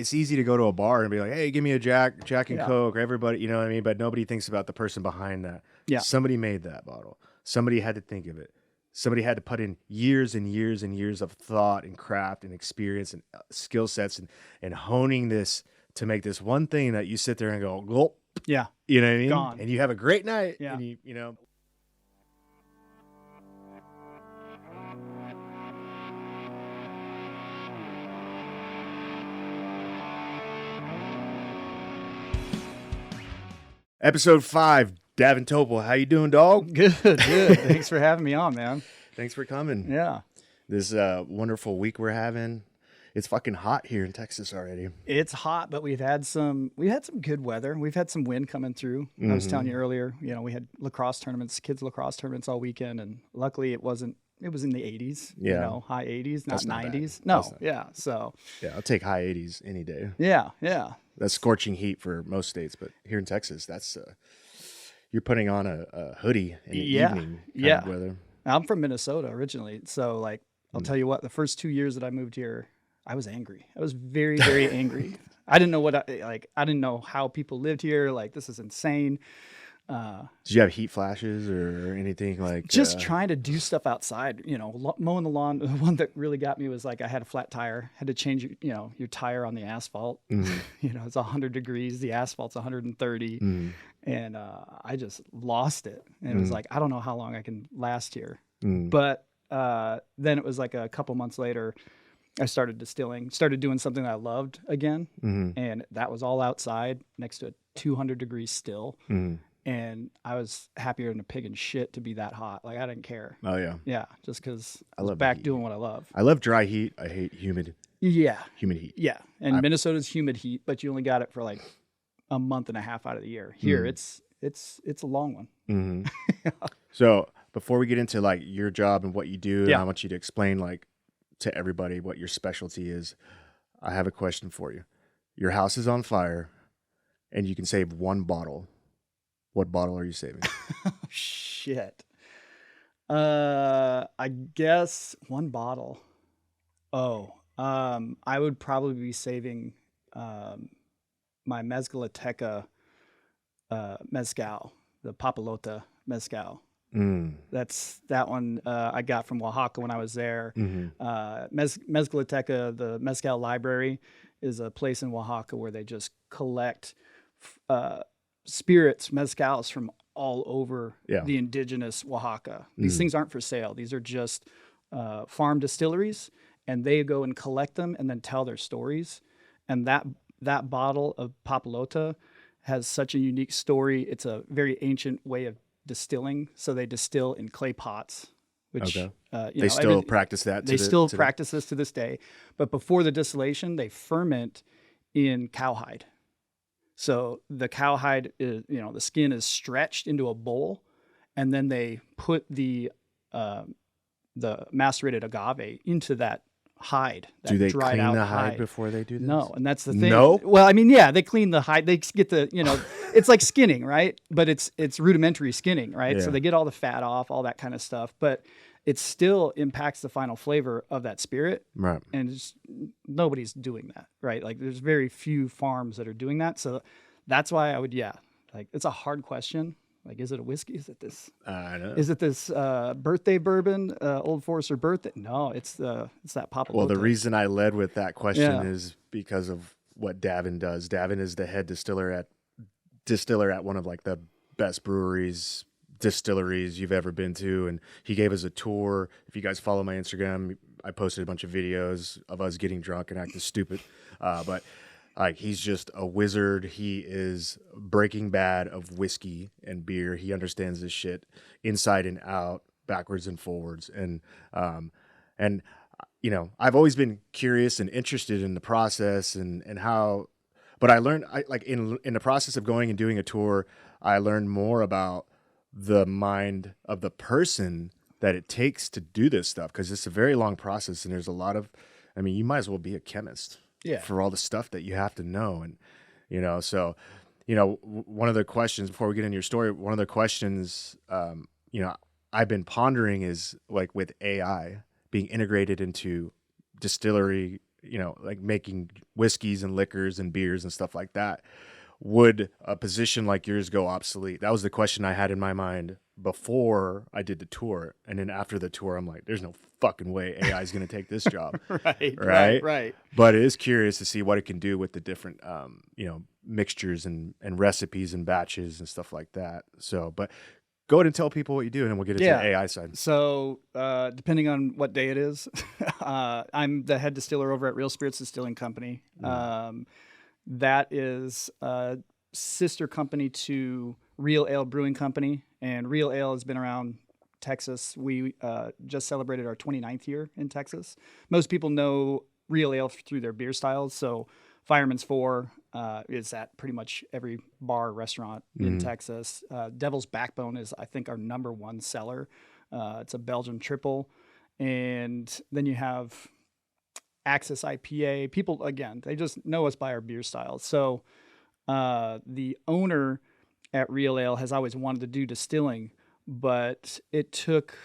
it's easy to go to a bar and be like, hey, give me a Jack and Yeah. Coke, everybody, you know what I mean? But nobody thinks about the person behind that. Yeah. Somebody made that bottle. Somebody had to think of it. Somebody had to put in years and years and years of thought and craft and experience and skill sets and honing this to make this one thing that you sit there and go, gulp. Yeah. You know what I mean? Gone. And you have a great night. Yeah. And you know. Episode 5, Davin Topel. How you doing, dog? Good. Thanks for having me on, man. Thanks for coming. Yeah. This wonderful week we're having. It's fucking hot here in Texas already. It's hot, but we had some good weather. We've had some wind coming through. I was telling you earlier, we had kids locrosse tournaments all weekend, and luckily it was in the 80s, high 80s, not 90s. So yeah, I'll take high 80s any day. Yeah. That's scorching heat for most states, but here in Texas, that's you're putting on a hoodie in the evening kind of weather. I'm from Minnesota originally, so like I'll tell you what, the first 2 years that I moved here, I was angry. I was very, very angry. I didn't know I didn't know how people lived here. Like, this is insane. Did you have heat flashes or anything like? Just trying to do stuff outside, mowing the lawn. The one that really got me was like I had a flat tire, had to change your tire on the asphalt. It's 100 degrees, the asphalt's 130, and I just lost it. And it was like, I don't know how long I can last here. But then it was like a couple months later, I started distilling, started doing something that I loved again, and that was all outside next to a 200 degrees still. And I was happier than a pig in shit to be that hot. Like, I didn't care. Oh yeah. Yeah. Just because I was back doing what I love. I love dry heat. I hate humid. Yeah. Humid heat. Yeah. And Minnesota's humid heat, but you only got it for like a month and a half out of the year. Here, it's a long one. So before we get into like your job and what you do, Yeah. I want you to explain like to everybody what your specialty is. I have a question for you. Your house is on fire and you can save one bottle. What bottle are you saving? Shit. I guess one bottle. I would probably be saving my Mezcalateca mezcal, the Papalota mezcal. That's that one I got from Oaxaca when I was there. Mezcalateca, the mezcal library, is a place in Oaxaca where they just collect spirits, mezcals from all over the indigenous Oaxaca. These things aren't for sale. These are just farm distilleries, and they go and collect them and then tell their stories. And that bottle of Papalota has such a unique story. It's a very ancient way of distilling. So they distill in clay pots, which they still practice that. They still practice this to this day. But before the distillation, they ferment in cowhide. So the cowhide is, the skin is stretched into a bowl, and then they put the macerated agave into that hide. That do they dried clean out the hide before they do this? No, and that's the thing. No? Well, I mean, yeah, they clean the hide. They get the, it's like skinning, right? But it's rudimentary skinning, right? Yeah. So they get all the fat off, all that kind of stuff. But it still impacts the final flavor of that spirit. Right. And nobody's doing that, right? Like, there's very few farms that are doing that. So that's why I would, like, it's a hard question. Like, is it a whiskey? Is it this? I know. Is it this birthday bourbon, Old Forester birthday? No, it's that Papalota. Well, the reason I led with that question is because of what Davin does. Davin is the head distiller at one of like the best distilleries you've ever been to, and he gave us a tour. If you guys follow my Instagram, I posted a bunch of videos of us getting drunk and acting stupid, but. Like, he's just a wizard. He is Breaking Bad of whiskey and beer. He understands this shit inside and out, backwards and forwards. And I've always been curious and interested in the process and how, but I learned, in the process of going and doing a tour, I learned more about the mind of the person that it takes to do this stuff. 'Cause it's a very long process and there's a lot of, you might as well be a chemist. For all the stuff that you have to know. And, so, one of the questions before we get into your story, one of the questions, I've been pondering is like with AI being integrated into distillery, like making whiskeys and liquors and beers and stuff like that, would a position like yours go obsolete? That was the question I had in my mind before I did the tour. And then after the tour, I'm like, there's no fucking way AI is going to take this job. Right. But it is curious to see what it can do with the different, mixtures and recipes and batches and stuff like that. So, but go ahead and tell people what you do, and then we'll get into the AI side. So, depending on what day it is, I'm the head distiller over at Real Spirits Distilling Company. That is a sister company to Real Ale Brewing Company, and Real Ale has been around Texas. We just celebrated our 29th year in Texas. Most people know Real Ale through their beer styles. So Fireman's Four is at pretty much every bar, restaurant in Texas. Devil's Backbone is, I think, our number one seller. It's a Belgian triple. And then you have Axis IPA. People, again, they just know us by our beer styles. So the owner at Real Ale has always wanted to do distilling, but it took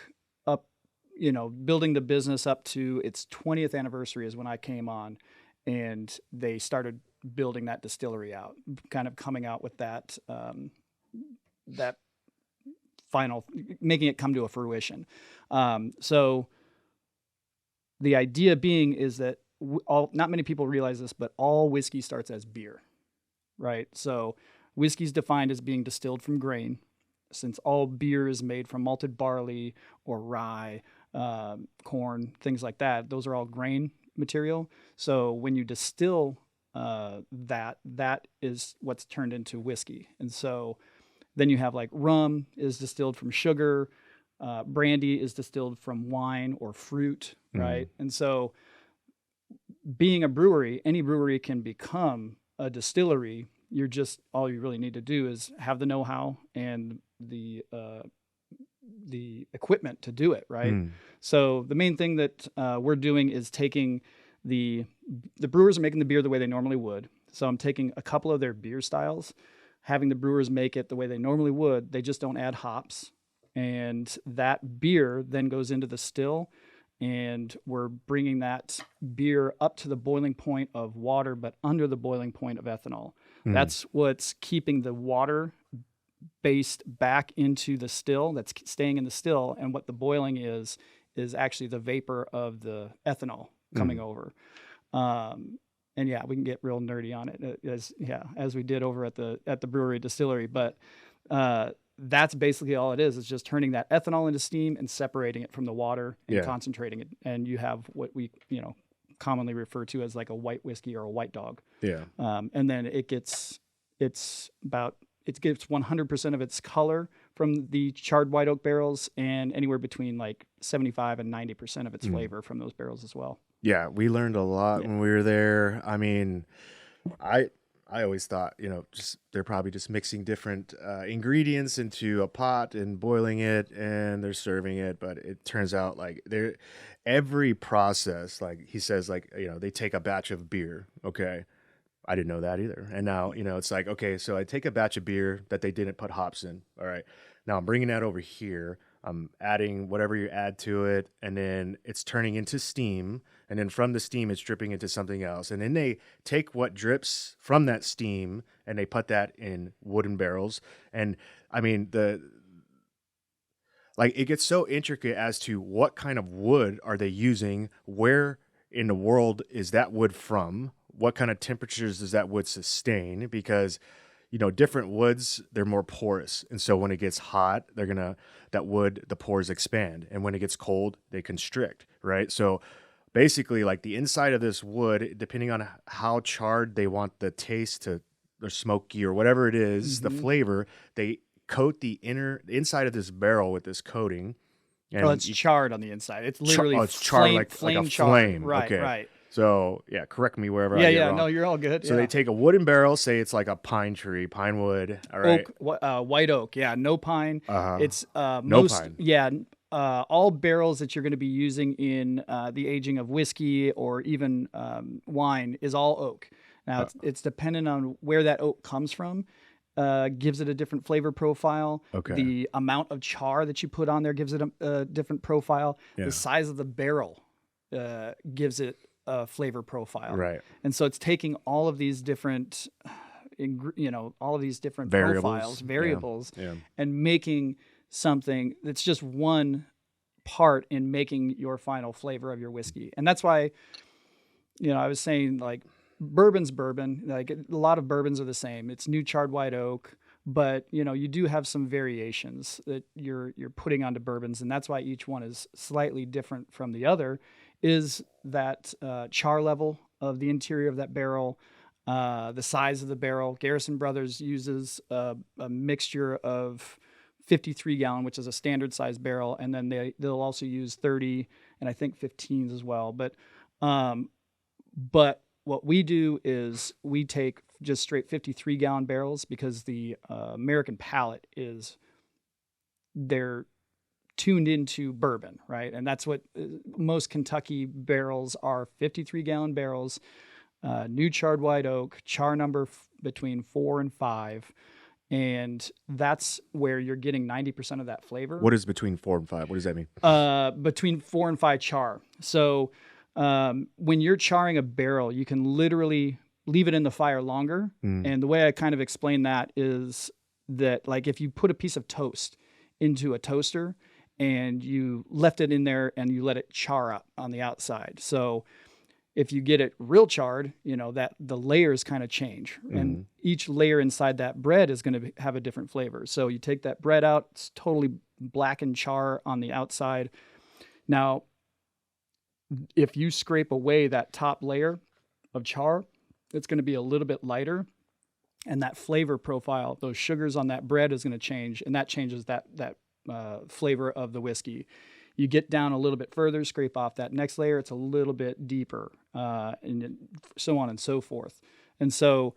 up, building the business up to its 20th anniversary is when I came on, and they started building that distillery out, kind of coming out with that, that final, making it come to a fruition. So the idea being is that not many people realize this, but all whiskey starts as beer, right? So whiskey is defined as being distilled from grain, since all beer is made from malted barley or rye, corn, things like that. Those are all grain material. So when you distill that is what's turned into whiskey. And so then you have like rum is distilled from sugar, brandy is distilled from wine or fruit, right? And so being a brewery, any brewery can become a distillery. All you really need to do is have the know-how and the equipment to do it, right? So the main thing that we're doing is taking the brewers are making the beer the way they normally would. So I'm taking a couple of their beer styles, having the brewers make it the way they normally would. They just don't add hops. And that beer then goes into the still, and we're bringing that beer up to the boiling point of water, but under the boiling point of ethanol. That's what's keeping the water based back into the still, that's staying in the still. And what the boiling is actually the vapor of the ethanol coming over. And yeah, we can get real nerdy on it as we did over at the brewery distillery. But that's basically all it is. It's just turning that ethanol into steam and separating it from the water and concentrating it. And you have what we, commonly refer to as like a white whiskey or a white dog. Yeah. And then it gets 100% of its color from the charred white oak barrels, and anywhere between like 75 and 90% of its flavor from those barrels as well. Yeah, we learned a lot when we were there. I mean, I always thought, they're probably just mixing different ingredients into a pot and boiling it, and they're serving it. But it turns out like every process, like he says, like, they take a batch of beer. Okay. I didn't know that either. And now, it's like, okay, so I take a batch of beer that they didn't put hops in. All right. Now I'm bringing that over here. I'm adding whatever you add to it, and then it's turning into steam. And then from the steam, it's dripping into something else. And then they take what drips from that steam and they put that in wooden barrels. And I mean, it gets so intricate as to what kind of wood are they using? Where in the world is that wood from? What kind of temperatures does that wood sustain? Because, different woods, they're more porous. And so when it gets hot, the pores expand. And when it gets cold, they constrict, right? So basically, like the inside of this wood, depending on how charred they want the taste to, or smoky or whatever it is, the flavor, they coat the inside of this barrel with this coating. And it's charred on the inside. It's literally it's charred like a flame. Right, okay. Right. So yeah, correct me wherever I get wrong. No, you're all good. So they take a wooden barrel, say it's like a pine tree, pine wood. All right. Oak, white oak. Yeah, no pine. It's no pine. Yeah. All barrels that you're going to be using in the aging of whiskey or even wine is all oak. Now it's dependent on where that oak comes from. Gives it a different flavor profile. Okay. The amount of char that you put on there gives it a different profile. Yeah. The size of the barrel gives it flavor profile. Right. And so it's taking all of these different, all of these different variables, and making something that's just one part in making your final flavor of your whiskey. And that's why, I was saying, like, bourbon's bourbon. Like, a lot of bourbons are the same. It's new charred white oak, but you do have some variations that you're putting onto bourbons, and that's why each one is slightly different from the other. Is that char level of the interior of that barrel, the size of the barrel. Garrison Brothers uses a mixture of 53 gallon, which is a standard size barrel, and then they'll also use 30 and I think 15s as well. But what we do is we take just straight 53 gallon barrels, because the American palate they're tuned into bourbon, right? And that's what most Kentucky barrels are: 53 gallon barrels, new charred white oak, char number between 4 and 5. And that's where you're getting 90% of that flavor. What is between 4 and 5? What does that mean? Between 4 and 5 char. So when you're charring a barrel, you can literally leave it in the fire longer. And the way I kind of explain that is that, like, if you put a piece of toast into a toaster and you left it in there and you let it char up on the outside. So if you get it real charred, that the layers kind of change, and each layer inside that bread is going to have a different flavor. So you take that bread out, it's totally black and char on the outside. Now, if you scrape away that top layer of char, it's going to be a little bit lighter, and that flavor profile, those sugars on that bread, is going to change, and that changes that flavor of the whiskey. You get down a little bit further, scrape off that next layer, it's a little bit deeper, and so on and so forth. And so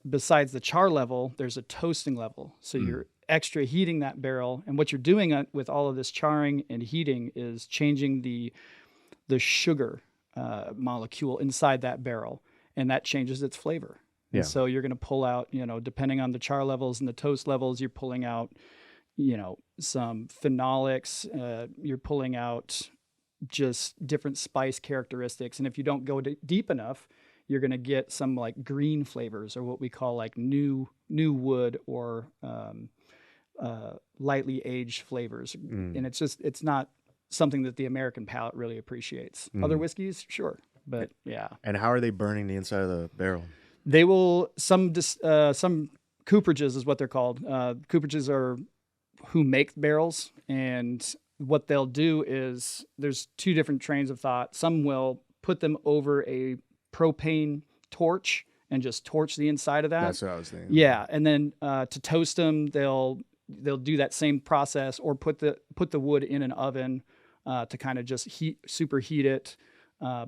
besides the char level, there's a toasting level. So you're extra heating that barrel, and what you're doing with all of this charring and heating is changing the sugar molecule inside that barrel, and that changes its flavor. And so you're going to pull out, depending on the char levels and the toast levels, you're pulling out some phenolics, you're pulling out just different spice characteristics. And if you don't go deep enough, you're going to get some like green flavors, or what we call like new wood, or lightly aged flavors. And it's not something that the American palate really appreciates. Other whiskeys, sure. But yeah. And how are they burning the inside of the barrel? They will, some cooperages is what they're called. Cooperages are who make barrels, and what they'll do is there's two different trains of thought. Some will put them over a propane torch and just torch the inside of that. That's what I was thinking. Yeah, and then to toast them, they'll do that same process, or put the wood in an oven to kind of just superheat it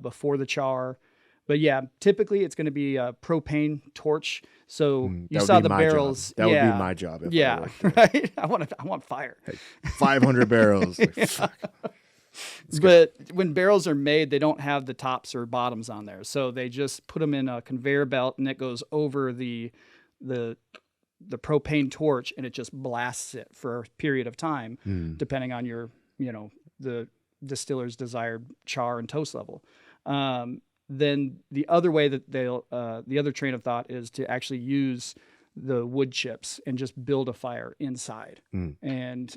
before the char. But yeah, typically it's going to be a propane torch. So you saw the barrels. That would be my job. If I right. I want fire. Hey, 500 barrels. Like, fuck. But when barrels are made, they don't have the tops or bottoms on there. So they just put them in a conveyor belt, and it goes over the propane torch, and it just blasts it for a period of time, depending on your, the distiller's desired char and toast level. Then the other way that the other train of thought is to actually use the wood chips and just build a fire inside. And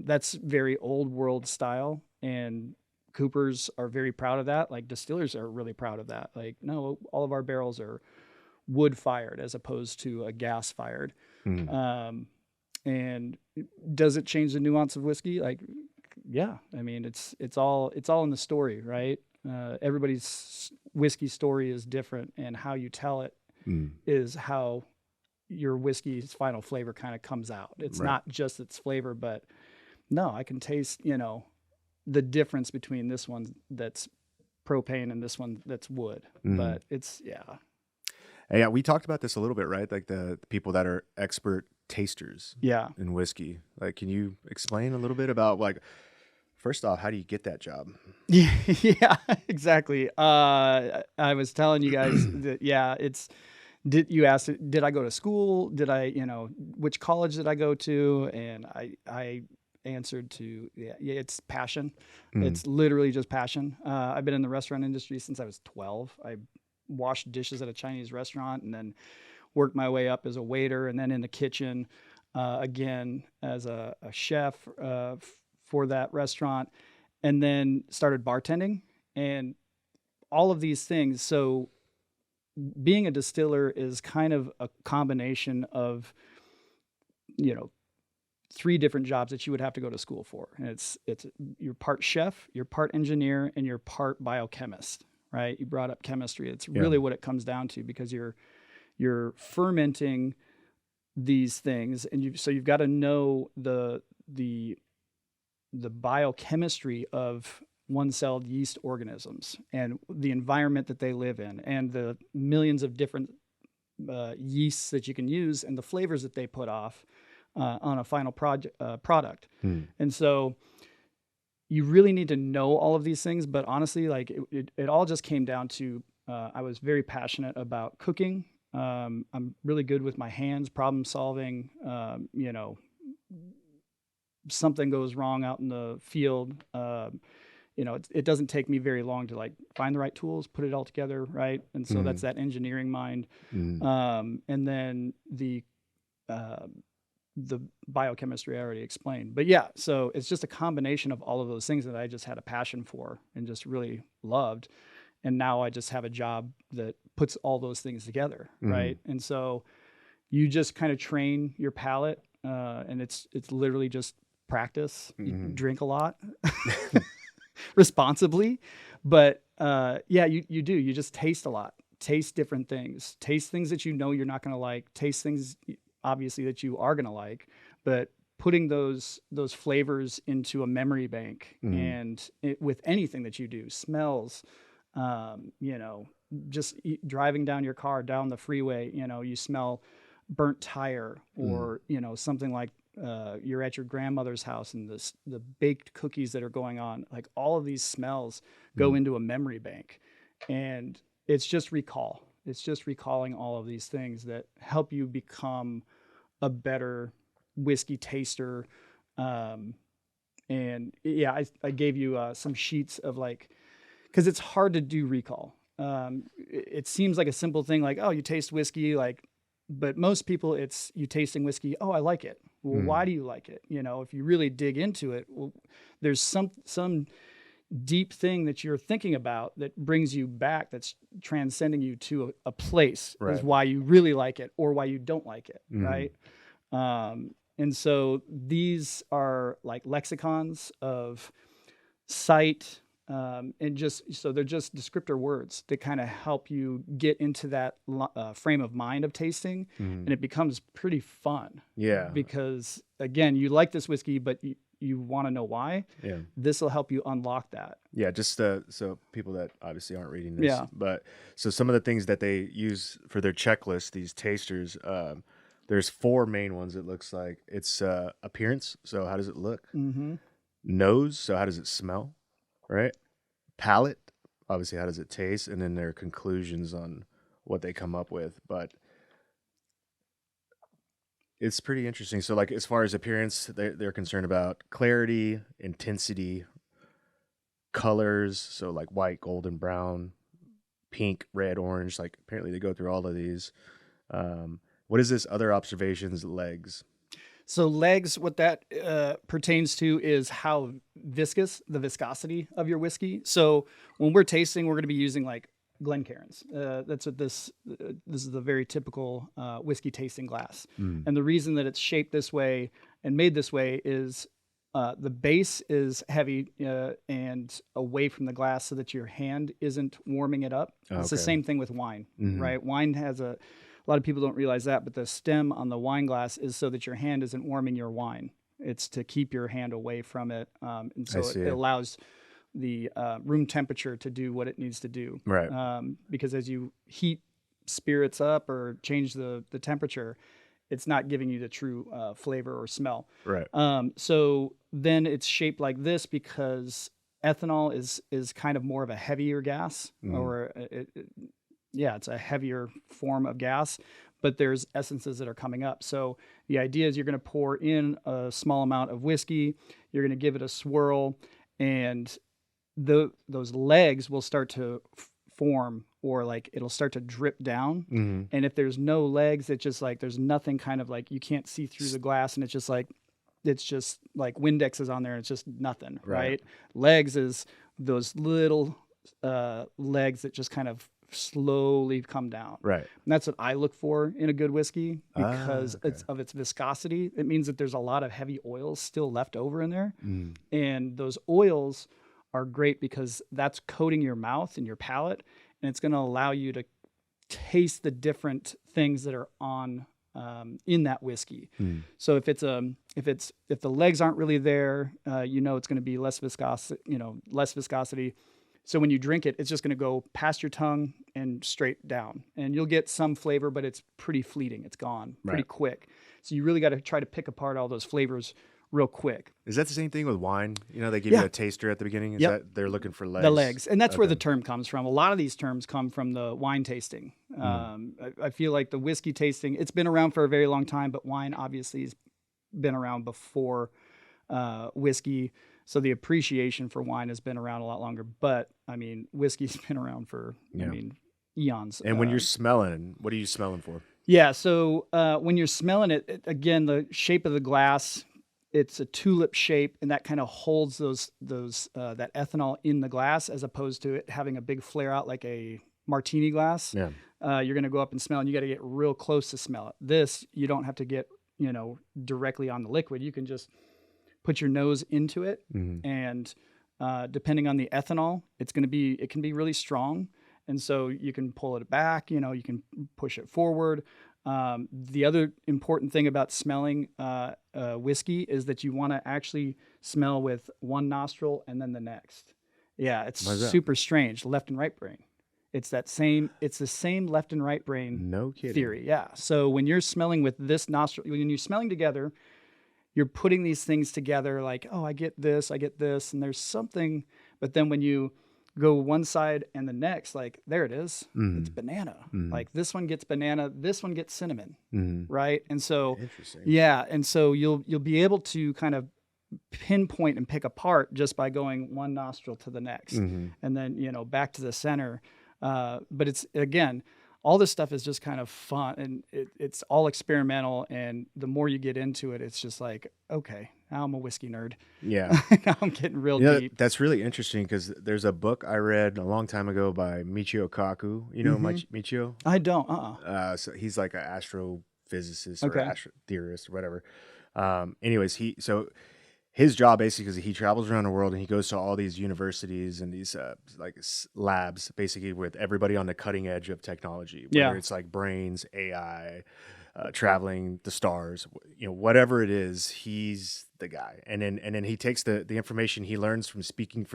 that's very old world style, and coopers are very proud of that. Like, distillers are really proud of that. Like, no, all of our barrels are wood fired as opposed to a gas fired. And does it change the nuance of whiskey? Like, yeah, I mean, it's all in the story, right? Everybody's whiskey story is different, and how you tell it is how your whiskey's final flavor kind of comes out. It's not just its flavor, but no, I can taste, the difference between this one that's propane and this one that's wood. But it's, Yeah, we talked about this a little bit, right? Like the people that are expert tasters in whiskey. Like, can you explain a little bit about, like, first off, how do you get that job? Yeah, exactly. I was telling you guys that, you asked, did I go to school? Did I, which college did I go to? And I answered to, it's passion. It's literally just passion. I've been in the restaurant industry since I was 12. I washed dishes at a Chinese restaurant and then worked my way up as a waiter and then in the kitchen again as a chef for that restaurant, and then started bartending and all of these things. So being a distiller is kind of a combination of, 3 different jobs that you would have to go to school for. And it's you're part chef, you're part engineer, and you're part biochemist, right? You brought up chemistry. It's really what it comes down to, because you're fermenting these things, and you've got to know the biochemistry of one-celled yeast organisms and the environment that they live in and the millions of different yeasts that you can use and the flavors that they put off on a final product. And so you really need to know all of these things. But honestly, like it all just came down to I was very passionate about cooking. I'm really good with my hands, problem solving. Something goes wrong out in the field. It doesn't take me very long to like find the right tools, put it all together, right? And so that's that engineering mind. And then the biochemistry I already explained. But yeah, so it's just a combination of all of those things that I just had a passion for and just really loved. And now I just have a job that puts all those things together, right? And so you just kind of train your palate, and it's literally just practice. You drink a lot. Responsibly, but you do. You just taste a lot. Taste different things. Taste things that you're not going to like. Taste things obviously that you are going to like. But putting those flavors into a memory bank, and with anything that you do, smells. Just driving down your car down the freeway. You smell burnt tire, or something like. You're at your grandmother's house and the baked cookies that are going on, like all of these smells go into a memory bank, and it's just recall. It's just recalling all of these things that help you become a better whiskey taster. And yeah, I gave you some sheets of like, cause it's hard to do recall. It seems like a simple thing, like, oh, you taste whiskey, like, but most people it's you tasting whiskey. Oh, I like it. Well, why do you like it? If you really dig into it, well, there's some deep thing that you're thinking about that brings you back, that's transcending you to a place, right, is why you really like it or why you don't like it, right? And so these are like lexicons of sight, and so they're just descriptor words that kind of help you get into that frame of mind of tasting, and it becomes pretty fun. Yeah. Because again, you like this whiskey, but you want to know why. Yeah. This will help you unlock that. Yeah. Just so people that obviously aren't reading this, but so some of the things that they use for their checklist, these tasters, there's 4 main ones. It looks like it's appearance. So how does it look? Nose. So how does it smell? Right? Palate, obviously, how does it taste? And then their conclusions on what they come up with. But it's pretty interesting. So, like, as far as appearance, they're concerned about clarity, intensity, colors. So, like white, golden, brown, pink, red, orange. Like, apparently they go through all of these. What is this? Other observations, legs. So legs, what that pertains to is how viscous, the viscosity of your whiskey. So when we're tasting, we're going to be using like Glencairns. That's what this is, the very typical whiskey tasting glass. And the reason that it's shaped this way and made this way is the base is heavy and away from the glass so that your hand isn't warming it up. Okay. It's the same thing with wine, right? Wine has a lot of people don't realize that, but the stem on the wine glass is so that your hand isn't warming your wine. It's to keep your hand away from it. And so it allows the room temperature to do what it needs to do. Right. Because as you heat spirits up or change the temperature, it's not giving you the true flavor or smell. Right. So then it's shaped like this because ethanol is kind of more of a heavier gas, or it's a heavier form of gas, but there's essences that are coming up. So the idea is you're going to pour in a small amount of whiskey, you're going to give it a swirl, and those legs will start to form, or like it'll start to drip down. Mm-hmm. And if there's no legs, it's just like there's nothing, kind of like you can't see through the glass, and it's just like Windex is on there and it's just nothing, right? Legs is those little legs that just kind of slowly come down. Right. And that's what I look for in a good whiskey, because it's of its viscosity. It means that there's a lot of heavy oils still left over in there. Mm. And those oils are great because that's coating your mouth and your palate, and it's going to allow you to taste the different things that are on in that whiskey. Mm. So if the legs aren't really there, it's going to be less viscosity. So when you drink it, it's just going to go past your tongue and straight down, and you'll get some flavor, but it's pretty fleeting. It's gone pretty quick. So you really got to try to pick apart all those flavors real quick. Is that the same thing with wine? They give you a taster at the beginning. Is that they're looking for legs? The legs, and that's where the term comes from. A lot of these terms come from the wine tasting. I feel like the whiskey tasting, it's been around for a very long time, but wine obviously has been around before whiskey. So the appreciation for wine has been around a lot longer. But I mean, whiskey's been around for eons. And when you're smelling, what are you smelling for? Yeah. So when you're smelling it, again, the shape of the glass, it's a tulip shape, and that kind of holds that ethanol in the glass, as opposed to it having a big flare out like a martini glass. Yeah. You're going to go up and smell, and you got to get real close to smell it. This, you don't have to get, directly on the liquid. You can just put your nose into it, and depending on the ethanol, it can be really strong. And so you can pull it back, you can push it forward. The other important thing about smelling whiskey is that you want to actually smell with one nostril and then the next. Yeah, it's super strange. Left and right brain. It's the same left and right brain theory. Yeah. So when you're smelling with this nostril, when you're smelling together, you're putting these things together like, oh, I get this, and there's something. But then when you go one side and the next, like, there it is. It's banana. Like, this one gets banana, this one gets cinnamon, right? And so, and so you'll be able to kind of pinpoint and pick apart just by going one nostril to the next, and then back to the center. But it's, again, all this stuff is just kind of fun, and it's all experimental. And the more you get into it, it's just like, okay, now I'm a whiskey nerd. Yeah. Now I'm getting real deep. That's really interesting, because there's a book I read a long time ago by Michio Kaku. You know Michio? I don't. So he's like an astrophysicist or astro theorist or whatever. Anyways, his job basically is he travels around the world, and he goes to all these universities and these labs, basically with everybody on the cutting edge of technology, whether it's like brains, AI, traveling the stars, whatever it is, he's the guy. And then he takes the information he learns from speaking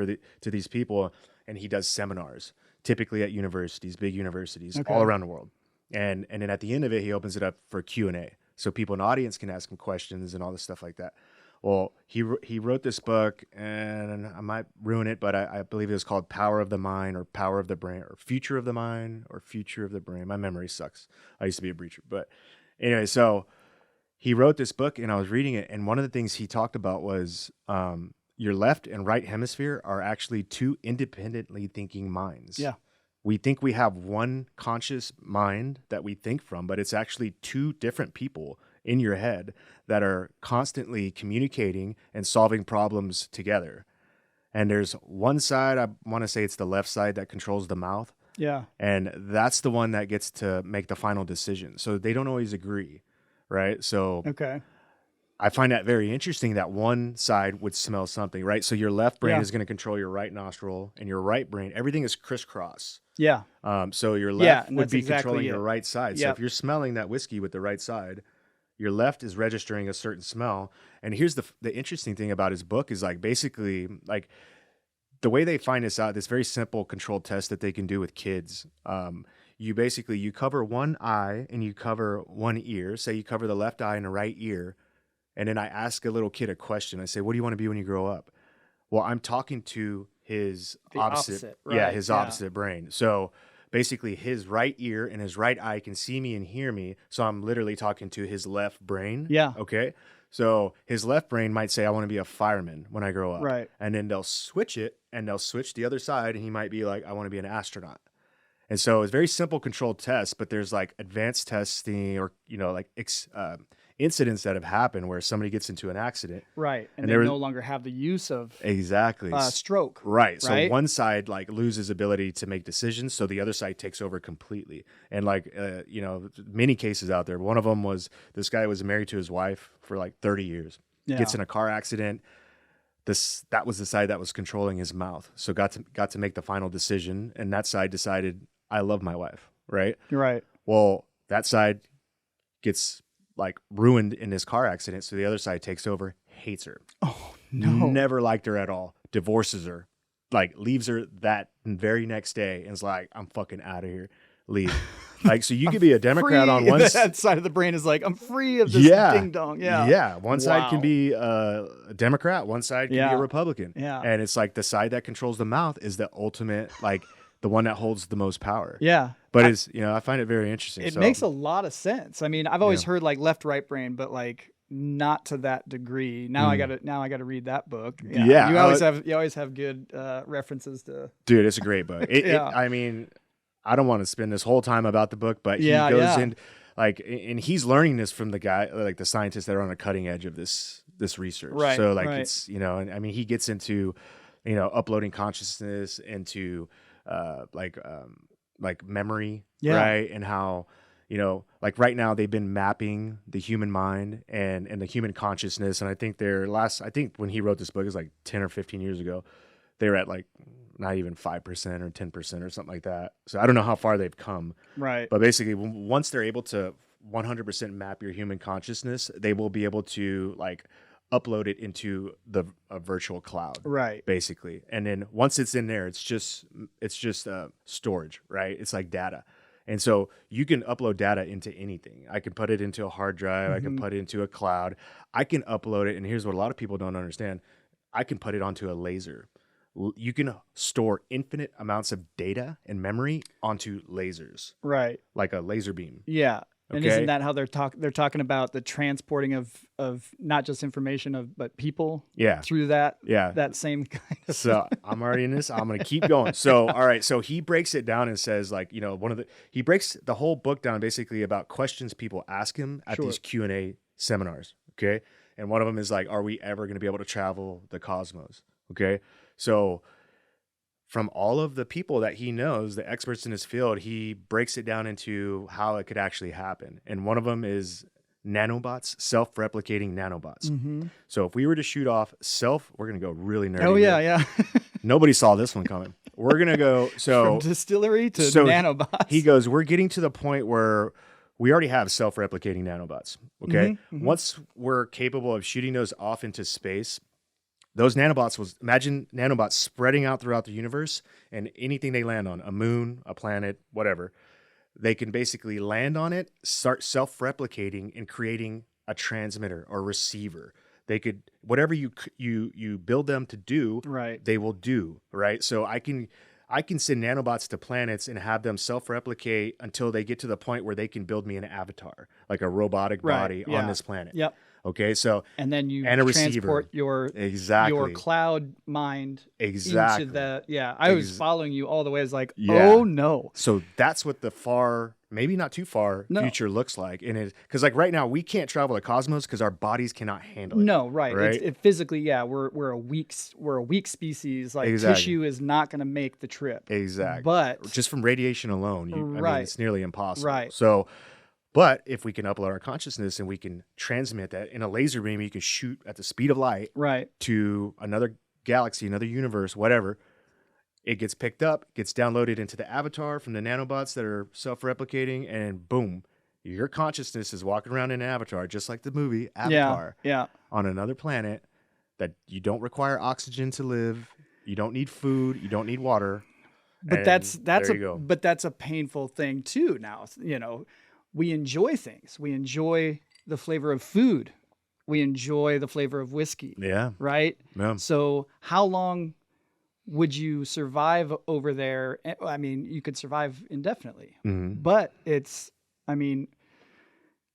to these people, and he does seminars, typically at universities, big universities all around the world. And then at the end of it, he opens it up for Q&A, so people in the audience can ask him questions and all this stuff like that. Well, he wrote this book, and I might ruin it, but I believe it was called Power of the Mind, or Power of the Brain, or Future of the Mind, or Future of the Brain. My memory sucks. I used to be a preacher. But anyway, so he wrote this book, and I was reading it, and one of the things he talked about was your left and right hemisphere are actually two independently thinking minds. Yeah. We think we have one conscious mind that we think from, but it's actually two different people in your head that are constantly communicating and solving problems together. And there's one side, I want to say it's the left side, that controls the mouth. Yeah. And that's the one that gets to make the final decision. So they don't always agree, right? So I find that very interesting that one side would smell something, right? So your left brain is going to control your right nostril, and your right brain, everything is crisscross. Yeah. So your left would be controlling your right side. So if you're smelling that whiskey with the right side, your left is registering a certain smell. And here's the interesting thing about his book is, like, basically, like, the way they find this out, this very simple controlled test that they can do with kids. You cover one eye and you cover one ear. Say you cover the left eye and the right ear. And then I ask a little kid a question. I say, what do you want to be when you grow up? Well, I'm talking to his opposite. Right? Yeah, his opposite brain. So basically his right ear and his right eye can see me and hear me. So I'm literally talking to his left brain. Yeah. Okay. So his left brain might say, I want to be a fireman when I grow up. Right. And then they'll switch it and they'll switch the other side. And he might be like, I want to be an astronaut. And so it's very simple controlled tests, but there's like advanced testing or, like incidents that have happened where somebody gets into an accident. Right. And they no longer have the use of stroke. Right. So one side like loses ability to make decisions. So the other side takes over completely. And like, many cases out there. One of them was this guy was married to his wife for like 30 years, gets in a car accident. That was the side that was controlling his mouth. So got to make the final decision. And that side decided, I love my wife. Right. Right. Well, that side gets like ruined in this car accident. So the other side takes over, hates her. Oh, no. Never liked her at all. Divorces her, like leaves her that very next day and is like, I'm fucking out of here. Leave. Like, so you could be a Democrat on one side. That side of the brain is like, I'm free of this ding dong. Yeah. Yeah. One side can be a Democrat. One side can be a Republican. Yeah. And it's like the side that controls the mouth is the ultimate, like the one that holds the most power. Yeah. But it's, I find it very interesting. It makes a lot of sense. I mean, I've always heard like left, right brain, but like not to that degree. Now I gotta read that book. Yeah. You always have good references to. Dude, it's a great book. I mean, I don't want to spend this whole time about the book, but he goes in like, and he's learning this from the guy, like the scientists that are on the cutting edge of this research. Right. So like it's, and I mean, he gets into, uploading consciousness into, like memory, right? And how, like right now they've been mapping the human mind and the human consciousness. And I think I think when he wrote this book, it was like 10 or 15 years ago, they were at like not even 5% or 10% or something like that. So I don't know how far they've come. Right. But basically once they're able to 100% map your human consciousness, they will be able to like upload it into a virtual cloud, right? Basically, and then once it's in there, it's just storage, right? It's like data, and so you can upload data into anything. I can put it into a hard drive. I can put it into a cloud. I can upload it, and here's what a lot of people don't understand: I can put it onto a laser. You can store infinite amounts of data and memory onto lasers, right? Like a laser beam. Yeah. And isn't that how they're talking about the transporting of not just information but people through that same kind of So I'm already in this. I'm going to keep going. So, all right. So he breaks it down and says like, he breaks the whole book down basically about questions people ask him at these Q&A seminars. Okay. And one of them is like, are we ever going to be able to travel the cosmos? Okay. So from all of the people that he knows, the experts in his field, he breaks it down into how it could actually happen. And one of them is nanobots, self-replicating nanobots. Mm-hmm. So if we were to shoot off we're going to go really nerdy. Oh, yeah, yeah. Nobody saw this one coming. We're going to go, from distillery to nanobots. He goes, we're getting to the point where we already have self-replicating nanobots, okay? Mm-hmm, mm-hmm. Once we're capable of shooting those off into space, those nanobots imagine nanobots spreading out throughout the universe, and anything they land on, a moon, a planet, whatever, they can basically land on it, start self-replicating and creating a transmitter or receiver. They could, whatever you build them to do, right, they will do, right? So I can send nanobots to planets and have them self-replicate until they get to the point where they can build me an avatar, like a robotic body on this planet. Yep. Okay, so and then you transport your cloud mind into the I was following you all the way. It's like, oh no. So that's what the maybe not too far future looks like, and it because like right now we can't travel the cosmos because our bodies cannot handle it. No, right? It physically, we're a weak species. Like tissue is not going to make the trip. Exactly, but just from radiation alone, I mean, it's nearly impossible. Right. So. But if we can upload our consciousness and we can transmit that in a laser beam, you can shoot at the speed of light to another galaxy, another universe, whatever. It gets picked up, gets downloaded into the avatar from the nanobots that are self-replicating, and boom, your consciousness is walking around in an avatar, just like the movie Avatar, on another planet that you don't require oxygen to live, you don't need food, you don't need water. But that's a painful thing too. Now, we enjoy things. We enjoy the flavor of food. We enjoy the flavor of whiskey. Yeah. Right? Yeah. So how long would you survive over there? I mean, you could survive indefinitely, Mm-hmm. but I mean,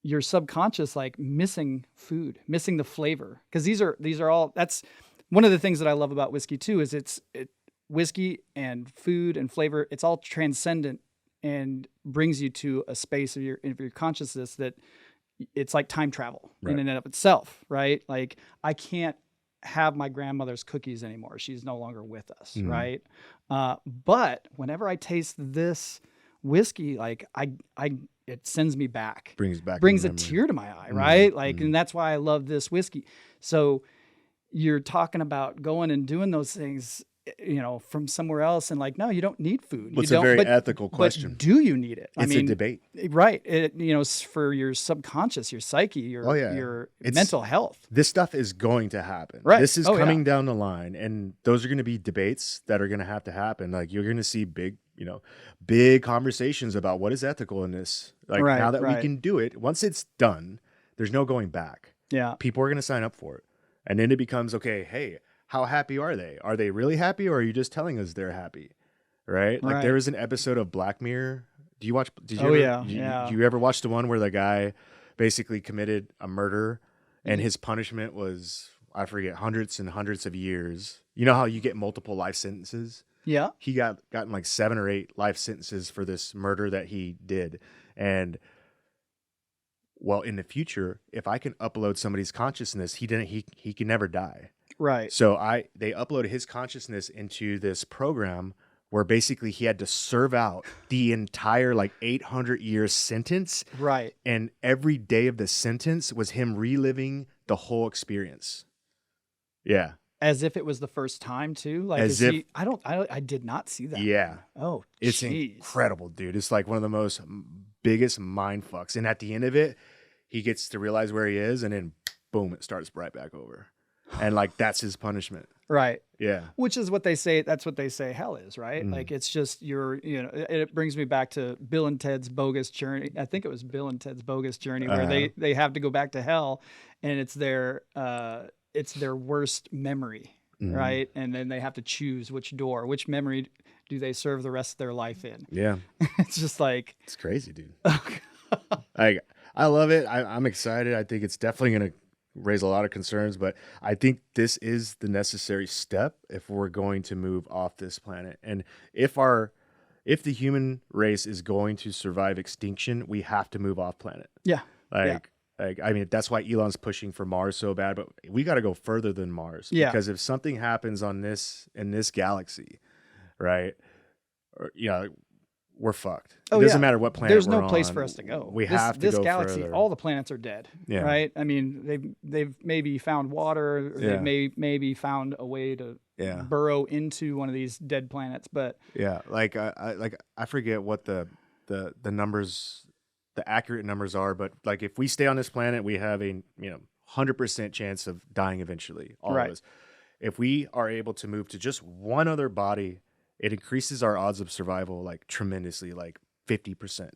your subconscious like missing food, missing the flavor. Because these are all, that's one of the things that I love about whiskey too, is whiskey and food and flavor, it's all transcendent and brings you to a space of your consciousness that it's like time travel in and of itself, right? Like I can't have my grandmother's cookies anymore. She's no longer with us, right? But whenever I taste this whiskey, like it sends me back, brings a tear to my eye, right? Like, and that's why I love this whiskey. So you're talking about going and doing those things, you know, from somewhere else, and like, no, you don't need food. It's a very ethical question. But do you need it? It's a debate, right? You know, for your subconscious, your psyche, your mental health. This stuff is going to happen. Right. This is coming down the line, and those are going to be debates that are going to have to happen. Like you're going to see big conversations about what is ethical in this. Like now that we can do it, once it's done, there's no going back. Yeah. People are going to sign up for it. And then it becomes, okay, hey, how happy are they? Are they really happy, or are you just telling us they're happy? Right? Like there was an episode of Black Mirror. Did you ever watch the one where the guy basically committed a murder and his punishment was, I forget, hundreds and hundreds of years? You know how you get multiple life sentences? Yeah. He gotten like 7 or 8 life sentences for this murder that he did. And well, in the future, if I can upload somebody's consciousness, he can never die. Right. So they uploaded his consciousness into this program where basically he had to serve out the entire like 800-year sentence. Right. And every day of the sentence was him reliving the whole experience. Yeah. As if it was the first time too. Like I did not see that. Yeah. Oh, it's incredible, dude. It's like one of the most biggest mind fucks. And at the end of it, he gets to realize where he is, and then boom, it starts right back over. And like that's his punishment. Right. Yeah. Which is what they say. That's what they say hell is, right? Like it's just it brings me back to Bill and Ted's Bogus Journey. I think it was Bill and Ted's Bogus Journey where they have to go back to hell, and it's their worst memory, right? And then they have to choose which memory do they serve the rest of their life in. Yeah. It's just like, it's crazy, dude. I love it. I'm excited. I think it's definitely going to raise a lot of concerns, but I think this is the necessary step if we're going to move off this planet. And if the human race is going to survive extinction, we have to move off planet. Yeah. I mean, that's why Elon's pushing for Mars so bad, but we got to go further than Mars. Yeah. Because if something happens in this galaxy, right? Or, we're fucked. It doesn't matter what planet there's we're no place on. for us to go. We have to go this galaxy, further. all the planets are dead. Yeah. Right? I mean, they've maybe found water, or they've maybe found a way to burrow into one of these dead planets, but like I forget what the numbers, the accurate numbers are, but like if we stay on this planet, we have a 100% chance of dying eventually, all of us. If we are able to move to just one other body, it increases our odds of survival like tremendously, like 50%.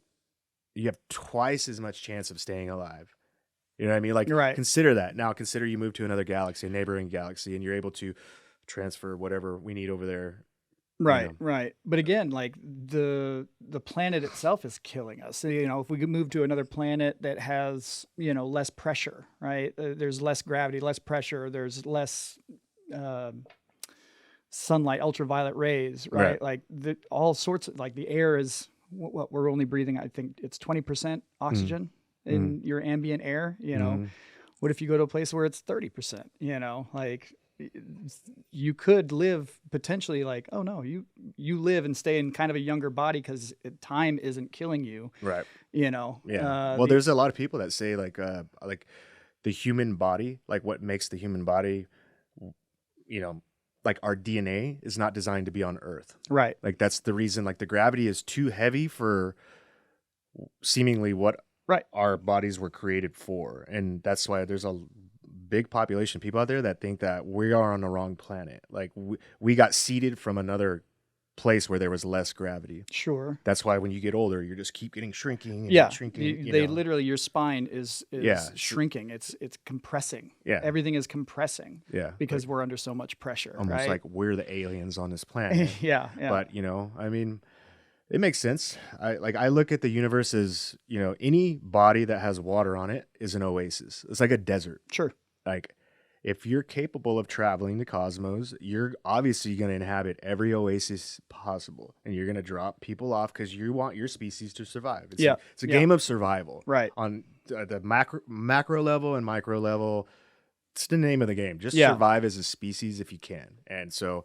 You have twice as much chance of staying alive. You know what I mean? Like consider that. Now consider you move to another galaxy, a neighboring galaxy, and you're able to transfer whatever we need over there. Right. But again, like the planet itself is killing us. So, if we could move to another planet that has, less pressure, right? There's less gravity, less pressure. There's less sunlight, ultraviolet rays, right? Like all sorts of, like the air is what we're only breathing. I think it's 20% oxygen in your ambient air. What if you go to a place where it's 30%? Like you could live potentially like, oh no, you live and stay in kind of a younger body because time isn't killing you, right? Well, there's a lot of people that say like the human body, like what makes the human body, like our DNA is not designed to be on Earth. Right. Like that's the reason, like the gravity is too heavy for seemingly what our bodies were created for. And that's why there's a big population of people out there that think that we are on the wrong planet. Like we got seeded from another place where there was less gravity. Sure. That's why when you get older, you just keep getting shrinking and shrinking. They literally, your spine is shrinking. It's compressing. Yeah. Everything is compressing. Yeah. Because we're under so much pressure. Almost right? like we're the aliens on this planet. Yeah. But, you know, I mean, it makes sense. I look at the universe as, you know, any body that has water on it is an oasis. It's like a desert. Sure. Like, if you're capable of traveling the cosmos, you're obviously going to inhabit every oasis possible, and you're going to drop people off because you want your species to survive. It's a game of survival, right? On the macro level and micro level, it's the name of the game. Just survive as a species if you can. And so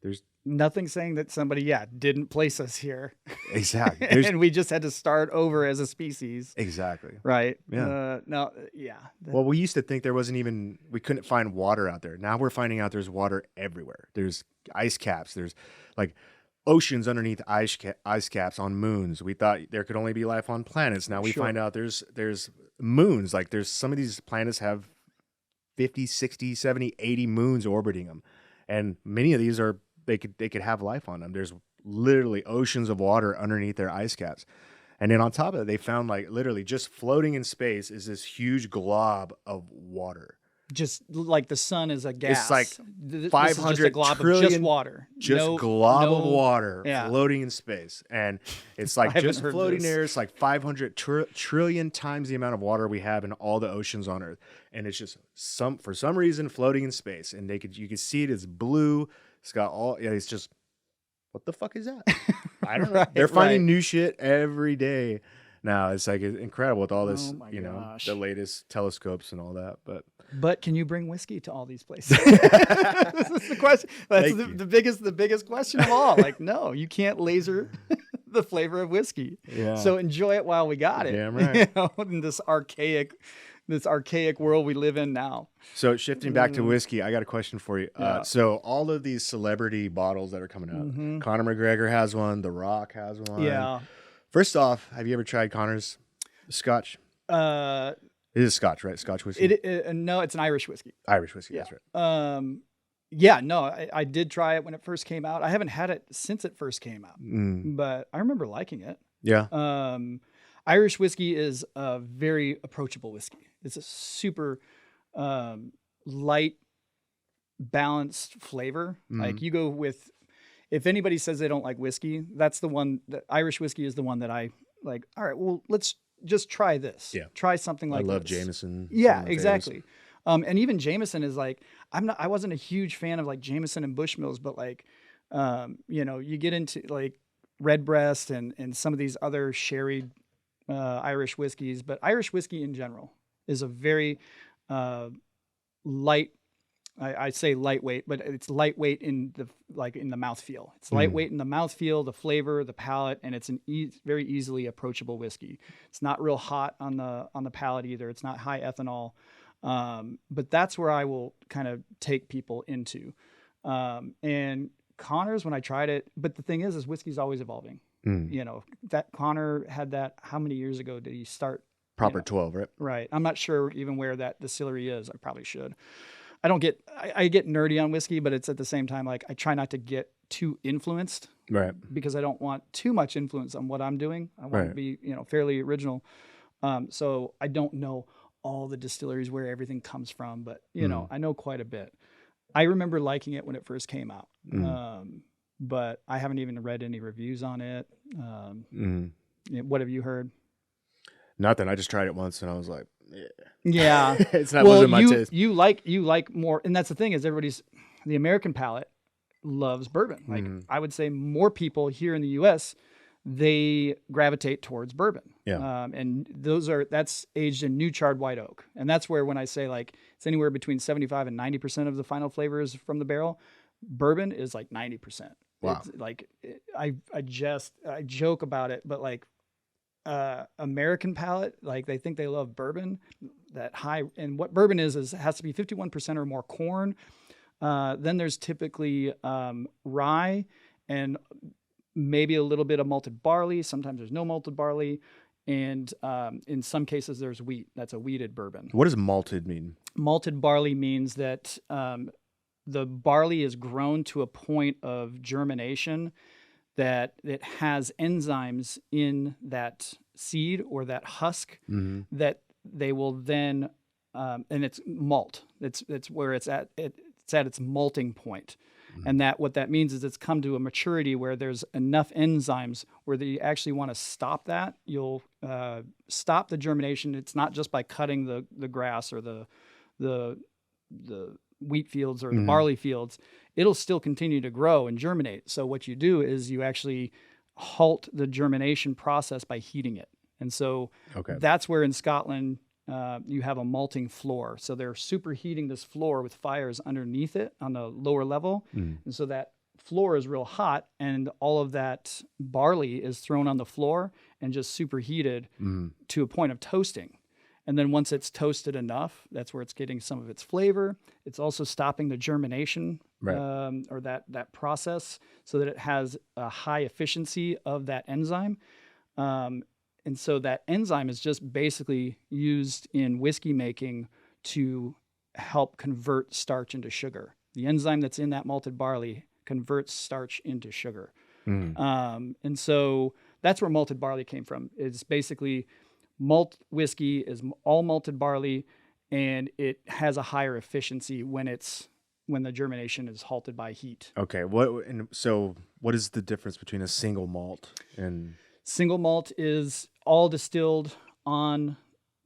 there's nothing saying that somebody didn't place us here exactly, and we just had to start over as a species. Exactly. Right. Well, we used to think we couldn't find water out there. Now we're finding out there's water everywhere. There's ice caps. There's like oceans underneath ice caps on moons. We thought there could only be life on planets. Now we find out there's moons. Like there's some of these planets have 50, 60, 70, 80 moons orbiting them. And many of these they could have life on them. There's literally oceans of water underneath their ice caps. And then on top of it, they found like literally just floating in space is this huge glob of water. Just like the sun is a gas. It's like 500 glob trillion, of just water. Glob of water floating in space. And it's like just floating there. It's like 500 trillion times the amount of water we have in all the oceans on Earth. And it's just for some reason floating in space. And you could see it. It's blue. It's got it's just, what the fuck is that? I don't know. They're finding new shit every day. Now it's like incredible with all this, the latest telescopes and all that. But can you bring whiskey to all these places? This is the question. That's the biggest question of all. Like, no, you can't laser the flavor of whiskey. Yeah. So enjoy it while we got it. Damn right. In this archaic world we live in now. So shifting back to whiskey, I got a question for you. So all of these celebrity bottles that are coming out, Conor McGregor has one, The Rock has one. Yeah. First off, have you ever tried Conor's Scotch? It is Scotch, right? Scotch whiskey? No, it's an Irish whiskey. Irish whiskey, that's right. I did try it when it first came out. I haven't had it since it first came out, but I remember liking it. Yeah. Irish whiskey is a very approachable whiskey. It's a super light, balanced flavor. Like you go with, if anybody says they don't like whiskey, that's the one. That Irish whiskey is the one that I like. All right, well, let's just try this. Yeah, try something like. I love this. Jameson. Yeah, exactly. And even Jameson is like, I wasn't a huge fan of like Jameson and Bushmills, but like, you get into like Redbreast and some of these other sherry Irish whiskeys, but Irish whiskey in general is a very light. I say lightweight, but it's lightweight in the mouthfeel. It's lightweight in the mouthfeel, the flavor, the palate, and it's very easily approachable whiskey. It's not real hot on the palate either. It's not high ethanol, but that's where I will kind of take people into. And Conor's, when I tried it, but the thing is whiskey's always evolving. That Conor had that. How many years ago did he start? Proper 12, right? Right. I'm not sure even where that distillery is. I probably should. I get nerdy on whiskey, but it's at the same time, like I try not to get too influenced, right? Because I don't want too much influence on what I'm doing. I want to be, fairly original. So I don't know all the distilleries where everything comes from, but I know quite a bit. I remember liking it when it first came out. But I haven't even read any reviews on it. What have you heard? Nothing. I just tried it once and I was like, yeah. Wasn't my taste. You like more, and that's the thing is the American palate loves bourbon. Like I would say more people here in the US, they gravitate towards bourbon. Yeah. And that's aged in new charred white oak. And that's where, when I say like it's anywhere between 75 and 90% of the final flavors from the barrel, bourbon is like 90%. Wow. It's like I joke about it, but like American palate, like they think they love bourbon that high. And what bourbon is it has to be 51% or more corn. Then there's typically rye and maybe a little bit of malted barley. Sometimes there's no malted barley. And in some cases there's wheat. That's a wheated bourbon. What does malted mean? Malted barley means that the barley is grown to a point of germination that it has enzymes in that seed or that husk that they will then, and it's malt. It's where it's at its malting point. And that what that means is it's come to a maturity where there's enough enzymes where you actually want to stop that. You'll stop the germination. It's not just by cutting the grass or the wheat fields or the barley fields. It'll still continue to grow and germinate. So what you do is you actually halt the germination process by heating it. And so that's where in Scotland you have a malting floor. So they're superheating this floor with fires underneath it on the lower level. And so that floor is real hot and all of that barley is thrown on the floor and just superheated to a point of toasting. And then once it's toasted enough, that's where it's getting some of its flavor. It's also stopping the germination or that process so that it has a high efficiency of that enzyme. And so that enzyme is just basically used in whiskey making to help convert starch into sugar. The enzyme that's in that malted barley converts starch into sugar. And so that's where malted barley came from. It's basically malt whiskey is all malted barley, and it has a higher efficiency when the germination is halted by heat. Okay. So what is the difference between a single malt and... Single malt is all distilled in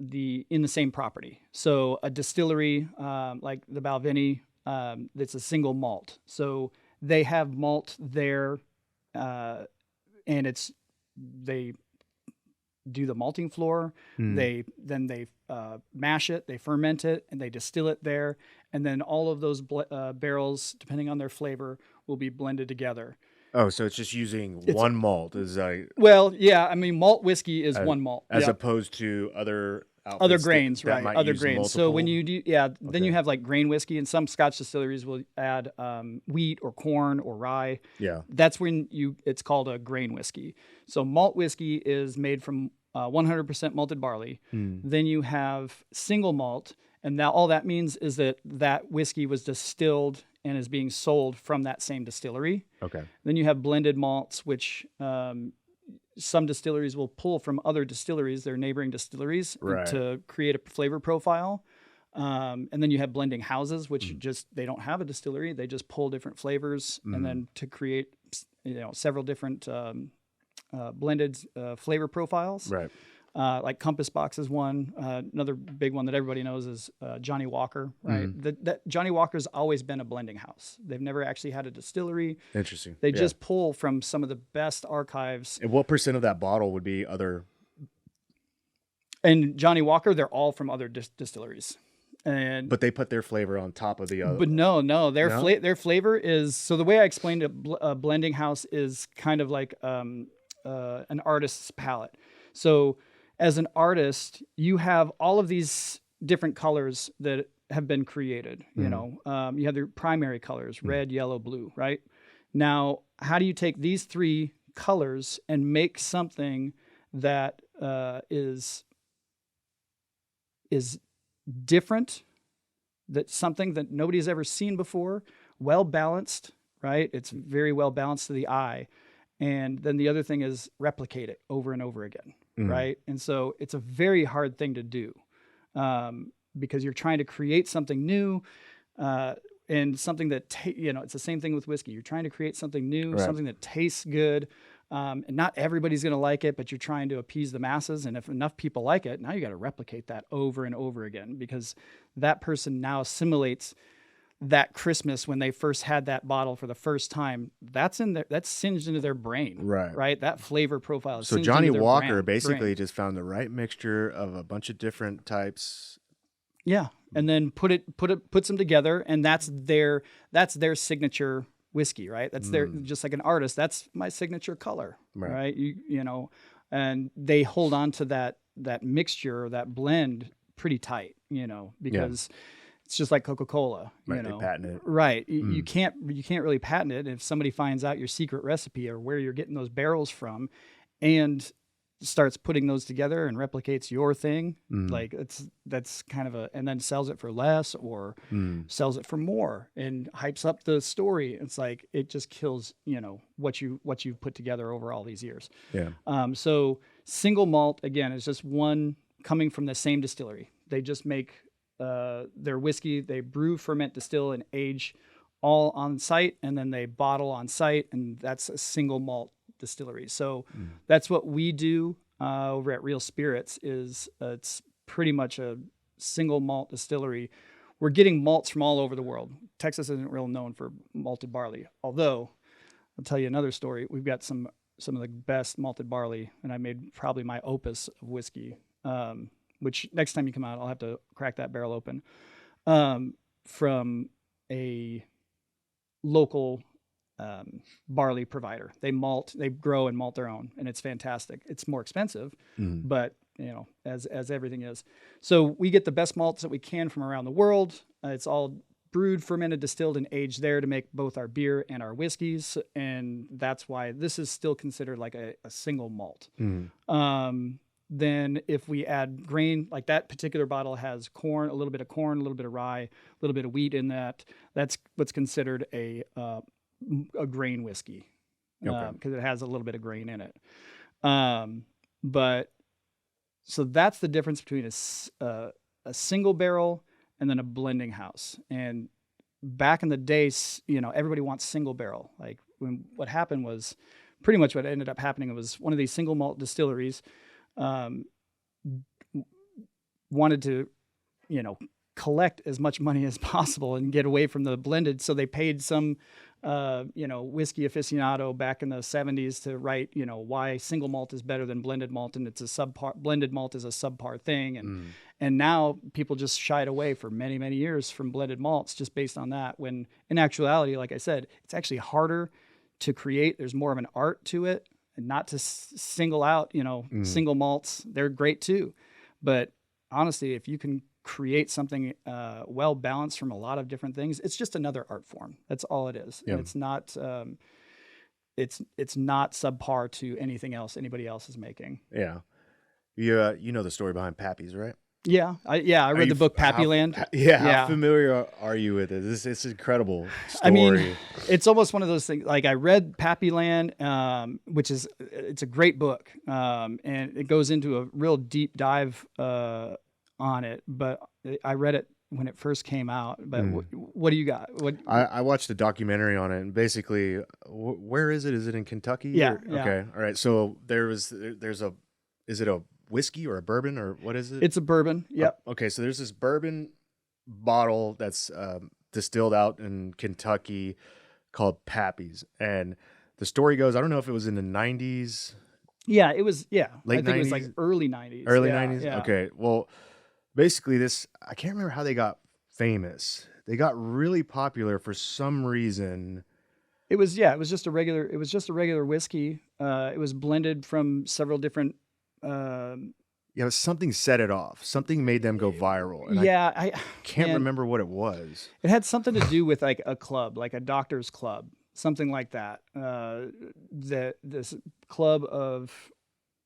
the same property. So a distillery like the Balvenie, that's a single malt. So they have malt there, and they do the malting floor. They mash it, they ferment it, and they distill it there. And then all of those barrels, depending on their flavor, will be blended together. Oh, so it's just using one malt well, yeah. I mean, malt whiskey is one malt, as opposed to other grains, that right? Other grains. Multiple. So when you do, then you have like grain whiskey, and some Scotch distilleries will add wheat or corn or rye. Yeah, that's when it's called a grain whiskey. So malt whiskey is made from 100% malted barley. Then you have single malt, and now all that means is that whiskey was distilled and is being sold from that same distillery. Okay. Then you have blended malts, which some distilleries will pull from other distilleries, their neighboring distilleries, to create a flavor profile. And then you have blending houses, which they don't have a distillery. They just pull different flavors and then to create several different blended flavor profiles. Right. Like Compass Box is one. Another big one that everybody knows is Johnny Walker, right? That Johnny Walker's always been a blending house. They've never actually had a distillery. Interesting. They just pull from some of the best archives. And what % of that bottle would be other? And Johnny Walker, they're all from other distilleries. But they put their flavor on top of the other. But no, their flavor is, so the way I explained it, a blending house is kind of like an artist's palette. So as an artist, you have all of these different colors that have been created. You have their primary colors, red, yellow, blue, right? Now, how do you take these three colors and make something that is different, that's something that nobody's ever seen before, well balanced, right? It's very well balanced to the eye. And then the other thing is replicate it over and over again. Right. And so it's a very hard thing to do because you're trying to create something new and something that, it's the same thing with whiskey. You're trying to create something new, something that tastes good. And not everybody's going to like it, but you're trying to appease the masses. And if enough people like it, now you got to replicate that over and over again because that person now assimilates that Christmas when they first had that bottle for the first time. That's singed into their brain, right? That flavor profile is so singed Johnny into their Walker brain. Basically just found the right mixture of a bunch of different types. Yeah, and then puts them together, and that's their signature whiskey, right? That's their, just like an artist, that's my signature color, right? And they hold on to that mixture, that blend pretty tight, because it's just like Coca-Cola, They patent it. Right. You can't really patent it if somebody finds out your secret recipe or where you're getting those barrels from. And starts putting those together and replicates your thing, like that's kind of and then sells it for less or sells it for more and hypes up the story. It's like, it just kills, what you've put together over all these years. Yeah. So single malt, again, is just one coming from the same distillery. They just make their whiskey, they brew, ferment, distill, and age all on site, and then they bottle on site, and that's a single malt distillery. So that's what we do over at Real Spirits. Is it's pretty much a single malt distillery. We're getting malts from all over the world. Texas isn't real known for malted barley, although I'll tell you another story. We've got some of the best malted barley, and I made probably my opus of whiskey, which next time you come out, I'll have to crack that barrel open, from a local barley provider. They grow and malt their own, and it's fantastic. It's more expensive, but as everything is. So we get the best malts that we can from around the world. It's all brewed, fermented, distilled, and aged there to make both our beer and our whiskeys. And that's why this is still considered like a single malt. Then if we add grain, like that particular bottle has corn, a little bit of rye, a little bit of wheat in that. That's what's considered a grain whiskey, because it has a little bit of grain in it. But so that's the difference between a single barrel and then a blending house. And back in the days, everybody wants single barrel. Like what happened was pretty much what ended up happening was one of these single malt distilleries wanted to, collect as much money as possible and get away from the blended. So they paid some, whiskey aficionado back in the 70s to write, why single malt is better than blended malt. And it's a subpar, blended malt is a subpar thing. And now people just shied away for many, many years from blended malts just based on that. When in actuality, like I said, it's actually harder to create. There's more of an art to it. And not to single out, single malts, they're great too. But honestly, if you can create something well balanced from a lot of different things, it's just another art form. That's all it is. Yeah. And it's not subpar to anything else anybody else is making. Yeah. You know the story behind Pappy's, right? Yeah, I read the book Pappy Land. How familiar are you with it? It's incredible story. I mean, it's almost one of those things. Like I read Pappy Land, which is it's a great book, and it goes into a real deep dive on it. But I read it when it first came out. But what do you got? I watched a documentary on it, and basically, where is it? Is it in Kentucky? Yeah. Okay. All right. So is it a whiskey or a bourbon or what is it? It's a bourbon. Yep. Okay, so there's this bourbon bottle that's distilled out in Kentucky called Pappy's, and the story goes, I don't know if it was in the 90s. Yeah, it was. Yeah, late I think 90s? It was like early 90s. Early 90s. Yeah. Okay, well, basically I can't remember how they got famous. They got really popular for some reason. It was just a regular whiskey. It was blended from several different. Something set it off. Something made them go viral. And I can't remember what it was. It had something to do with like a club, like a doctor's club, something like that. This club of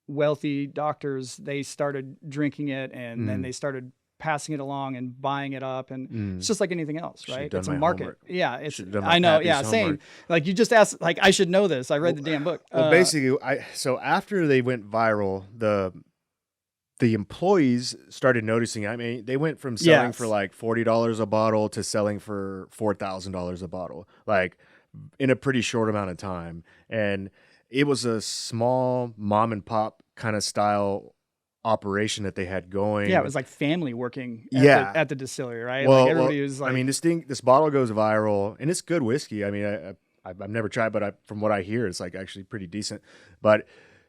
wealthy doctors, they started drinking it, and then they started passing it along and buying it up, and it's just like anything else, right? It's a market. Homework. Yeah, I know. Yeah, same. Like you just asked, like I should know this. I read the damn book. Well, basically, so after they went viral, the employees started noticing. I mean, they went from selling for like $40 a bottle to selling for $4,000 a bottle, like in a pretty short amount of time. And it was a small mom and pop kind of style operation that they had going. Yeah, it was like family working at the distillery, right? Well, like everybody was like, I mean, this bottle goes viral, and it's good whiskey. I mean, I've never tried, but from what I hear, it's like actually pretty decent. But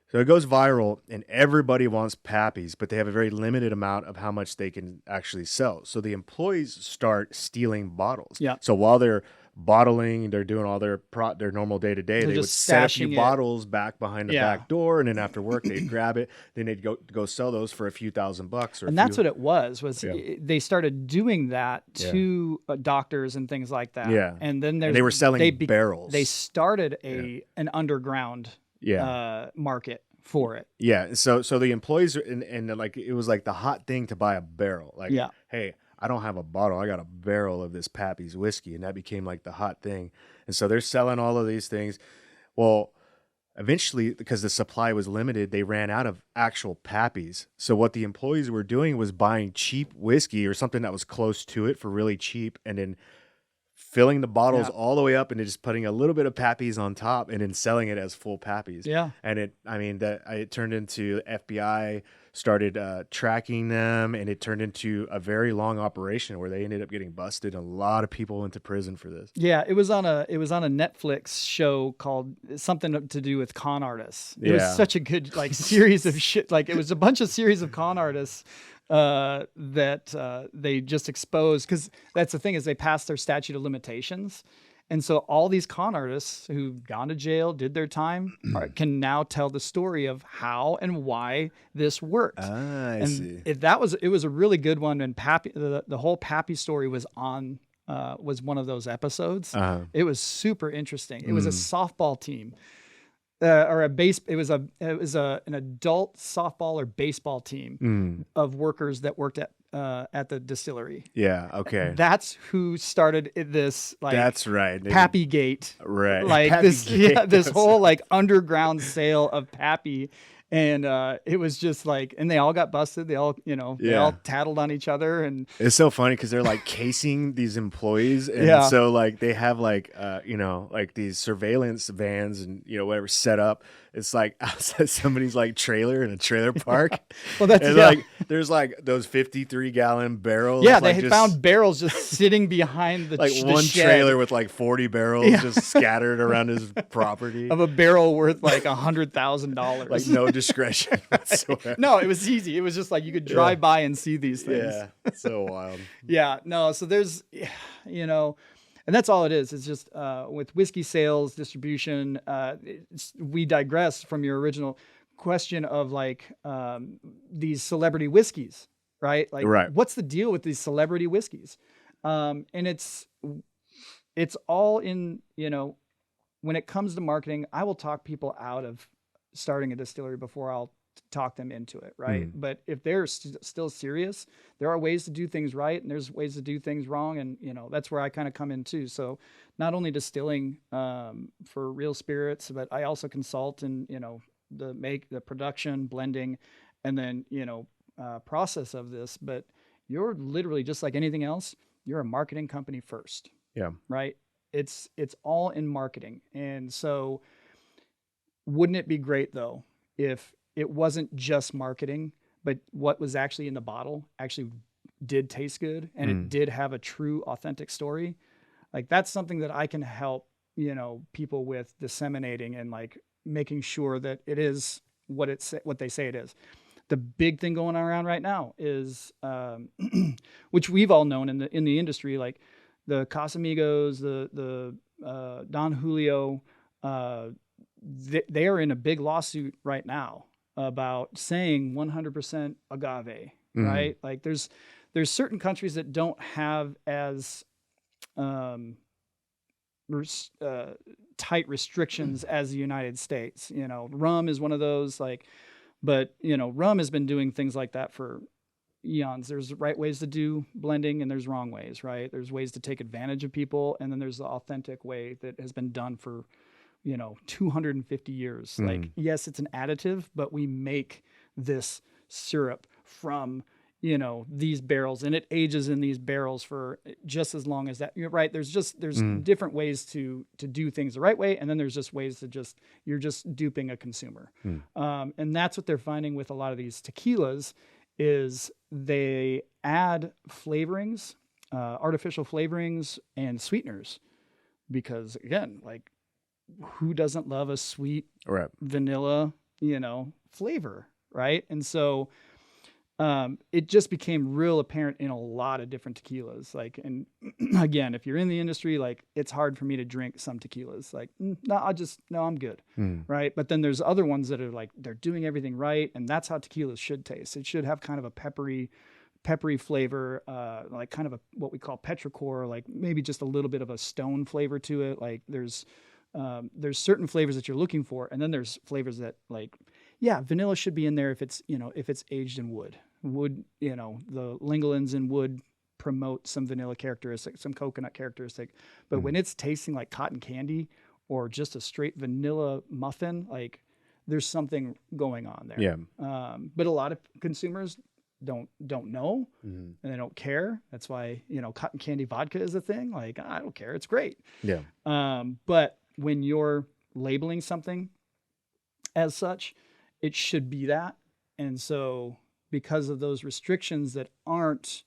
so it goes viral, and everybody wants Pappy's, but they have a very limited amount of how much they can actually sell. So the employees start stealing bottles. Yeah. So while they're bottling, they're doing all their normal day-to-day, they would set a few bottles back behind the back door, and then after work they'd grab it, then they'd go sell those for a few $1,000. And that's what it was they started doing that to doctors and things like that. Yeah. And then they were selling barrels. They started an underground market for it. Yeah. So the employees and like it was like the hot thing to buy a barrel. Like, Yeah. hey, I don't have a bottle. I got a barrel of this Pappy's whiskey, and that became like the hot thing. And so they're selling all of these things. Well, eventually, because the supply was limited, they ran out of actual Pappies. So what the employees were doing was buying cheap whiskey or something that was close to it for really cheap, and then filling the bottles all the way up and then just putting a little bit of Pappies on top and then selling it as full Pappies. Yeah. And it turned into FBI started tracking them, and it turned into a very long operation where they ended up getting busted. A lot of people went to prison for this. Yeah, it was on a Netflix show called something to do with con artists. It was such a good like series of shit. Like it was a bunch of series of con artists that they just exposed, because that's the thing, is they passed their statute of limitations. And so all these con artists who've gone to jail, did their time, can now tell the story of how and why this worked. I see. It was a really good one. And Pappy, the whole Pappy story was on was one of those episodes. It was super interesting. It was a softball team. Or a base. It was an adult softball or baseball team of workers that worked at the distillery. Yeah. Okay. That's who started this. Like, that's right. Pappy Gate. Right. Like Pappy this. Gate. Yeah. This whole like underground sale of Pappy. And it was just like, and they all got busted. They all, they all tattled on each other. And it's so funny because they're like casing these employees. And so like they have like, like these surveillance vans and, whatever set up. It's like outside somebody's like trailer in a trailer park. Well, that's like there's like those 53-gallon barrels. Yeah, they had found barrels just sitting behind the like the one shed. trailer with like 40 barrels just scattered around his property. Of a barrel worth like $100,000. Like no discretion whatsoever. No, it was easy. It was just like you could drive by and see these things. Yeah, so wild. So there's, and that's all it is. It's just with whiskey sales, distribution. We digress from your original question of like these celebrity whiskeys, right? Like, what's the deal with these celebrity whiskeys? And it's all in, when it comes to marketing, I will talk people out of starting a distillery before I'll talk them into it, right? But if they're still serious, there are ways to do things right, and there's ways to do things wrong, and that's where I kind of come in too. So not only distilling for real spirits, but I also consult in the production, blending, and then process of this. But you're literally just like anything else. You're a marketing company first. Yeah. Right. It's all in marketing, and so wouldn't it be great though if it wasn't just marketing, but what was actually in the bottle actually did taste good and it did have a true, authentic story? Like that's something that I can help, people with disseminating and like making sure that it is what they say it is. The big thing going around right now is, which we've all known in the industry, like the Casamigos, the Don Julio, they are in a big lawsuit right now about saying 100% agave, right? Like there's certain countries that don't have as tight restrictions as the United States. Rum is one of those, like, but rum has been doing things like that for eons. There's right ways to do blending and there's wrong ways, right? There's ways to take advantage of people, and then there's the authentic way that has been done for 250 years. Like, yes, it's an additive, but we make this syrup from, these barrels, and it ages in these barrels for just as long as that. You're right. There's different ways to do things the right way. And then there's just ways to you're just duping a consumer. And that's what they're finding with a lot of these tequilas is they add flavorings, artificial flavorings and sweeteners, because again, like, who doesn't love a sweet vanilla, flavor, right? And so it just became real apparent in a lot of different tequilas. Like, and again, if you're in the industry, like it's hard for me to drink some tequilas. Like, no, I'm good, right? But then there's other ones that are like, they're doing everything right, and that's how tequilas should taste. It should have kind of a peppery flavor, like kind of what we call petrichor, like maybe just a little bit of a stone flavor to it. Like there's certain flavors that you're looking for, and then there's flavors that like yeah, vanilla should be in there if it's, if it's aged in wood. Wood, the lingolins in wood promote some vanilla characteristic, some coconut characteristic. But when it's tasting like cotton candy or just a straight vanilla muffin, like there's something going on there. Yeah. But a lot of consumers don't know and they don't care. That's why, cotton candy vodka is a thing. Like, I don't care. It's great. Yeah. But when you're labeling something as such, it should be that. And so because of those restrictions that aren't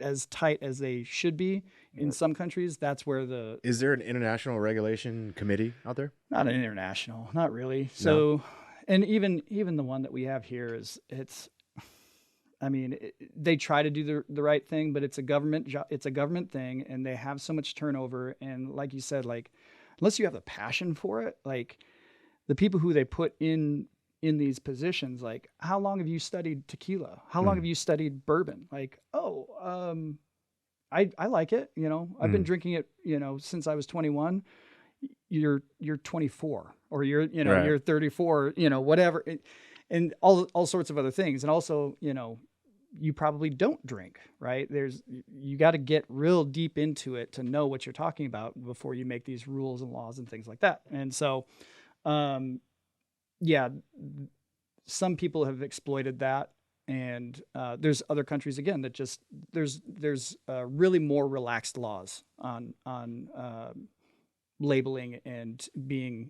as tight as they should be in some countries, that's where Is there an international regulation committee out there? Not an international, not really. So, no. And even the one that we have here they try to do the right thing, but it's a government thing, and they have so much turnover. And like you said, like, unless you have the passion for it, like the people who they put in these positions, like, how long have you studied tequila? How long have you studied bourbon? Like, I like it. I've been drinking it, since I was 21. You're 24, or you're, right. You're 34, whatever. And all sorts of other things. And also, you probably don't drink, right? You got to get real deep into it to know what you're talking about before you make these rules and laws and things like that. And so, yeah, some people have exploited that, and there's other countries again that just there's really more relaxed laws on labeling and being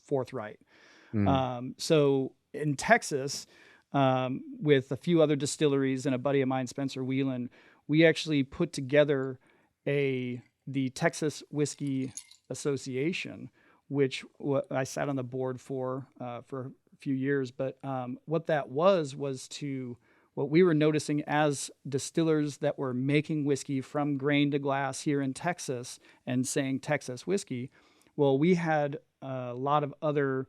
forthright. So in Texas, with a few other distilleries and a buddy of mine, Spencer Whelan, we actually put together the Texas Whiskey Association, which I sat on the board for a few years. But what that was what we were noticing as distillers that were making whiskey from grain to glass here in Texas and saying Texas whiskey. Well, we had a lot of other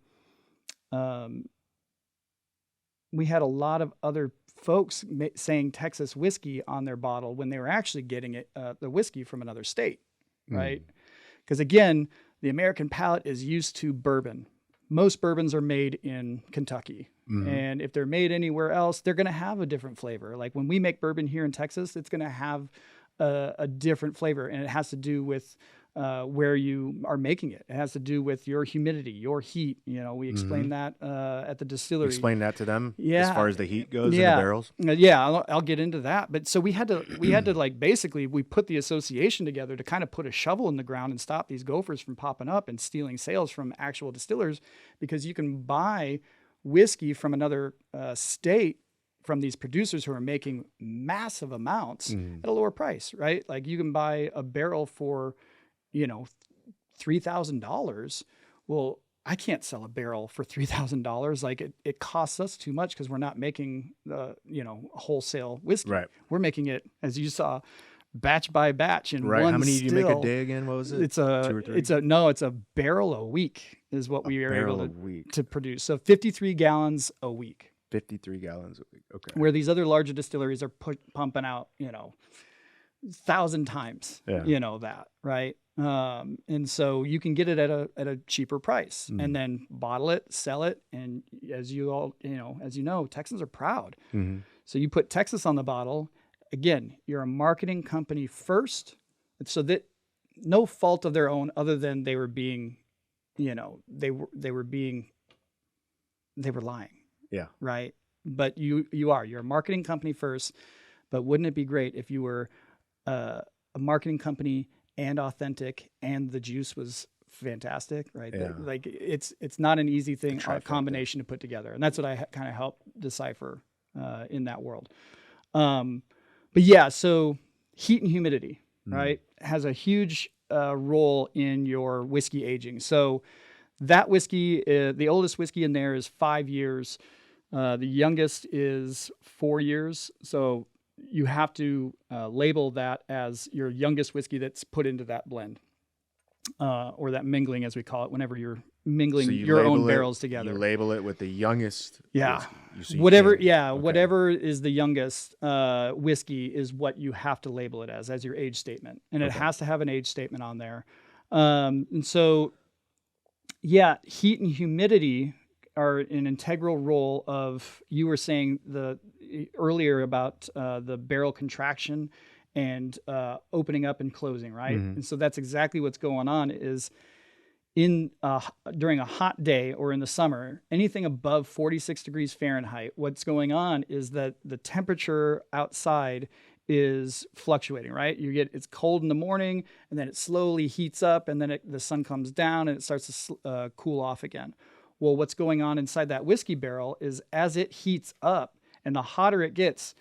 folks saying Texas whiskey on their bottle when they were actually getting the whiskey from another state, right? Because again, the American palate is used to bourbon. Most bourbons are made in Kentucky. And if they're made anywhere else, they're going to have a different flavor. Like when we make bourbon here in Texas, it's going to have a different flavor. And it has to do with where you are making it. It has to do with your humidity, your heat. We explain that at the distillery. Explain that to them, yeah, as far as the heat goes in the barrels. Yeah, I'll get into that. But so we had to like basically we put the association together to kind of put a shovel in the ground and stop these gophers from popping up and stealing sales from actual distillers, because you can buy whiskey from another state from these producers who are making massive amounts at a lower price, right? Like you can buy a barrel for $3,000. Well, I can't sell a barrel for $3,000. Like it costs us too much because we're not making wholesale whiskey. Right. We're making it, as you saw, batch by batch in right. one How many still. do you make a day again? What was it? It's 2 or 3. It's a barrel a week is what we are able to produce. So 53 gallons a week. 53 gallons a week. Okay. Where these other larger distilleries are pumping out, 1,000 times, that, right? And so you can get it at a cheaper price and then bottle it, sell it. And as you know, Texans are proud. So you put Texas on the bottle. Again, you're a marketing company first. So that no fault of their own other than they were being, they were lying. Yeah. Right. But you're a marketing company first, but wouldn't it be great if you were a marketing company and authentic and the juice was fantastic, right? Yeah. Like it's not an easy thing, a combination to put together. And that's what I kind of helped decipher in that world. But yeah, so heat and humidity, right, has a huge role in your whiskey aging. So that whiskey, the oldest whiskey in there is 5 years. The youngest is 4 years. So you have to label that as your youngest whiskey that's put into that blend, or that mingling, as we call it, whenever you're mingling your own barrels together. You label it with the youngest. Yeah. Whatever is the youngest whiskey is what you have to label it as your age statement. And it has to have an age statement on there. And so, yeah, heat and humidity are an integral role of, you were saying earlier about the barrel contraction and opening up and closing, right? Mm-hmm. And so that's exactly what's going on is during a hot day or in the summer, anything above 46 degrees Fahrenheit, what's going on is that the temperature outside is fluctuating, right? It's cold in the morning, and then it slowly heats up, and then the sun comes down and it starts to cool off again. Well, what's going on inside that whiskey barrel is as it heats up and the hotter it gets,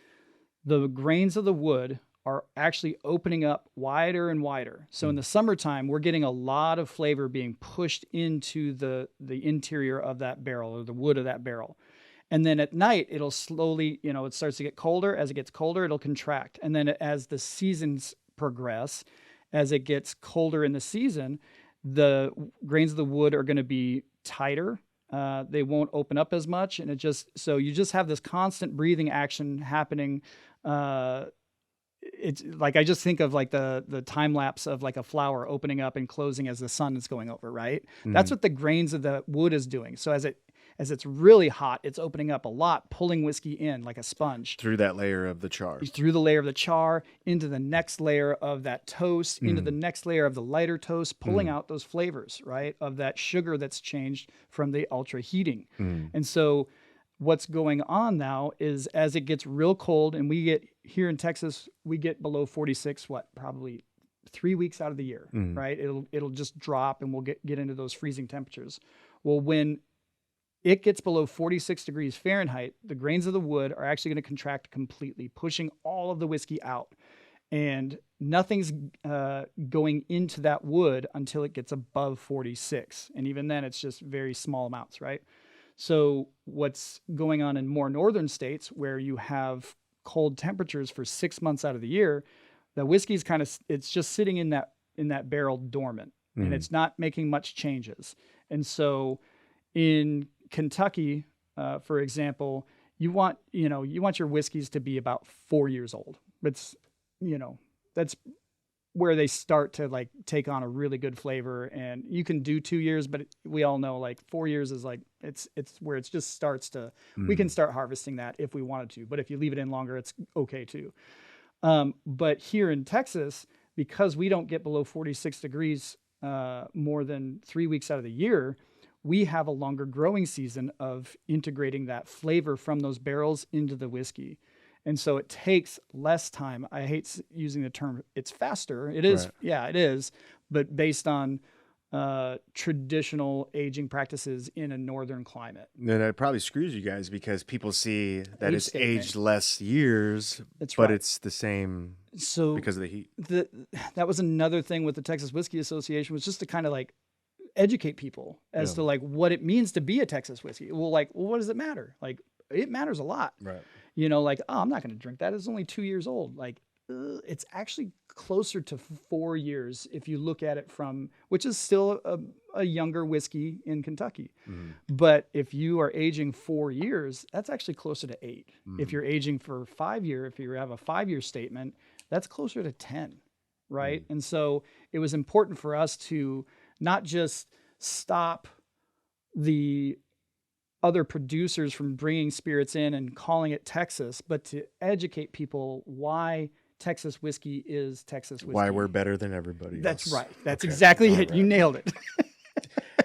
the grains of the wood are actually opening up wider and wider. So in the summertime, we're getting a lot of flavor being pushed into the interior of that barrel, or the wood of that barrel. And then at night, it'll slowly, it starts to get colder. As it gets colder, it'll contract. And then as the seasons progress, as it gets colder in the season, the grains of the wood are going to be tighter. They won't open up as much. And so you just have this constant breathing action happening. It's like, I just think of like the time lapse of like a flower opening up and closing as the sun is going over, right? Mm-hmm. That's what the grains of the wood is doing. So as it's really hot, it's opening up a lot, pulling whiskey in like a sponge. Through that layer of the char. Through the layer of the char, into the next layer of that toast, into the next layer of the lighter toast, pulling out those flavors, right? Of that sugar that's changed from the ultra heating. And so what's going on now is as it gets real cold, and here in Texas, we get below 46, probably 3 weeks out of the year, right? It'll just drop and we'll get into those freezing temperatures. Well, when it gets below 46 degrees Fahrenheit, the grains of the wood are actually going to contract completely, pushing all of the whiskey out. And nothing's going into that wood until it gets above 46. And even then, it's just very small amounts, right? So what's going on in more northern states where you have cold temperatures for 6 months out of the year, the whiskey's it's just sitting in that barrel dormant, and it's not making much changes. And so in Kentucky, for example, you want your whiskeys to be about 4 years old. That's where they start to like take on a really good flavor. And you can do 2 years, but we all know like 4 years is like, it's where it just starts to, we can start harvesting that if we wanted to, but if you leave it in longer, it's okay too. But here in Texas, because we don't get below 46 degrees more than 3 weeks out of the year, we have a longer growing season of integrating that flavor from those barrels into the whiskey. And so it takes less time. I hate using the term, it's faster. It is. Right. Yeah, it is. But based on traditional aging practices in a northern climate. Then it probably screws you guys because people see that it's aged less years, but right. It's the same because of the heat. That was another thing with the Texas Whiskey Association, was just to kind of like educate people as to like what it means to be a Texas whiskey. Well, what does it matter? Like, it matters a lot. Right. I'm not going to drink that. It's only 2 years old. Like, it's actually closer to 4 years if you look at it which is still a younger whiskey in Kentucky. But if you are aging 4 years, that's actually closer to 8. If you're aging for 5 years, if you have a 5-year statement, that's closer to 10, right? And so it was important for us to not just stop the other producers from bringing spirits in and calling it Texas, but to educate people why Texas whiskey is Texas whiskey. Why we're better than everybody else. That's right. That's exactly it. Right. You nailed it.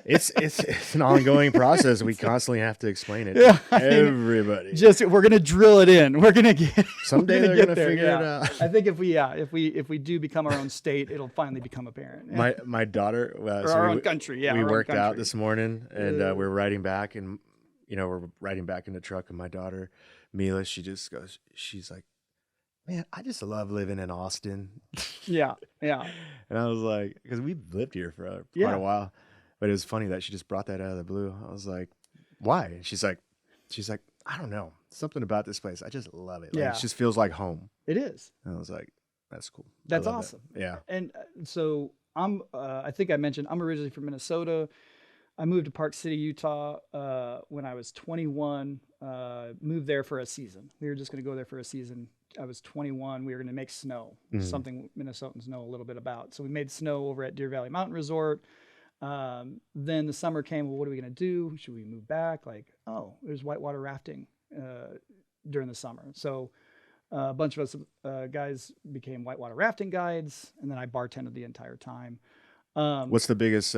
It's an ongoing process. We constantly have to explain it to everybody. We're gonna drill it in. We're gonna get someday they're gonna figure it out. I think if we do become our own state, it'll finally become apparent. My daughter, our own country. Yeah, we worked out this morning, and we're riding back, and we're riding back in the truck, and my daughter, Mila, she's like, man, I just love living in Austin. Yeah. And I was like, because we've lived here for quite a while, but it was funny that she just brought that out of the blue. I was like, why? And she's like, I don't know, something about this place. I just love it. Like, it just feels like home. It is. And I was like, that's cool. That's awesome. That. Yeah. And so I think I mentioned I'm originally from Minnesota. I moved to Park City, Utah when I was 21, moved there for a season. We were just going to go there for a season. I was 21. We were going to make snow, something Minnesotans know a little bit about. So we made snow over at Deer Valley Mountain Resort. Then the summer came. Well, what are we going to do? Should we move back? Like, oh, there's whitewater rafting during the summer. So a bunch of us guys became whitewater rafting guides, and then I bartended the entire time. What's the biggest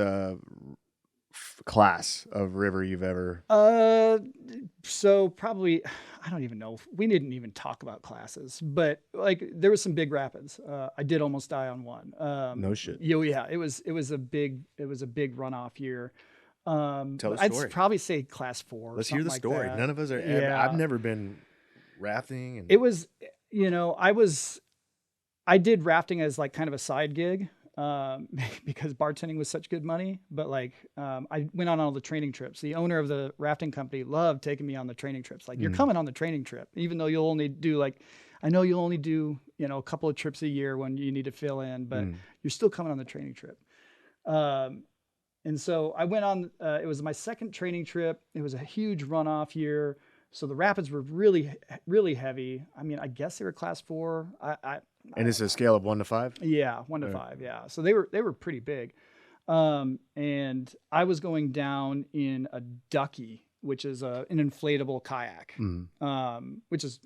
class of river you've ever? So probably, I don't even know. We didn't even talk about classes, but like there was some big rapids. I did almost die on one. No shit. Yeah, it was a big runoff year. Tell the I'd story. probably say class 4. Let's hear the like story. that. None of us are. Yeah. I've never been rafting, and It was, I did rafting as like kind of a side gig. Because bartending was such good money, but like, I went on all the training trips. The owner of the rafting company loved taking me on the training trips. Like, you're coming on the training trip, even though you'll only do I know you'll only do, a couple of trips a year when you need to fill in, but you're still coming on the training trip. And so I went on, it was my second training trip. It was a huge runoff year. So the rapids were really, really heavy. I mean, I guess they were class 4. And it's a scale of 1 to 5? Yeah, 1 to 5. Yeah. So they were pretty big. And I was going down in a ducky, which is an inflatable kayak, which is,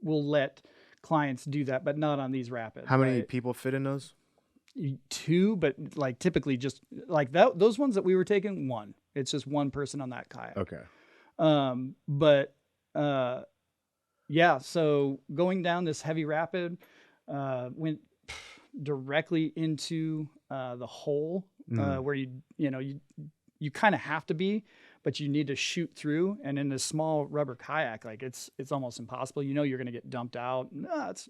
we'll let clients do that, but not on these rapids. How many people fit in those? 2, but like typically just like that. Those ones that we were taking, 1. It's just 1 person on that kayak. Okay. Yeah, so going down this heavy rapid, went directly into the hole where you kind of have to be, but you need to shoot through. And in this small rubber kayak, like it's almost impossible. You're going to get dumped out. It's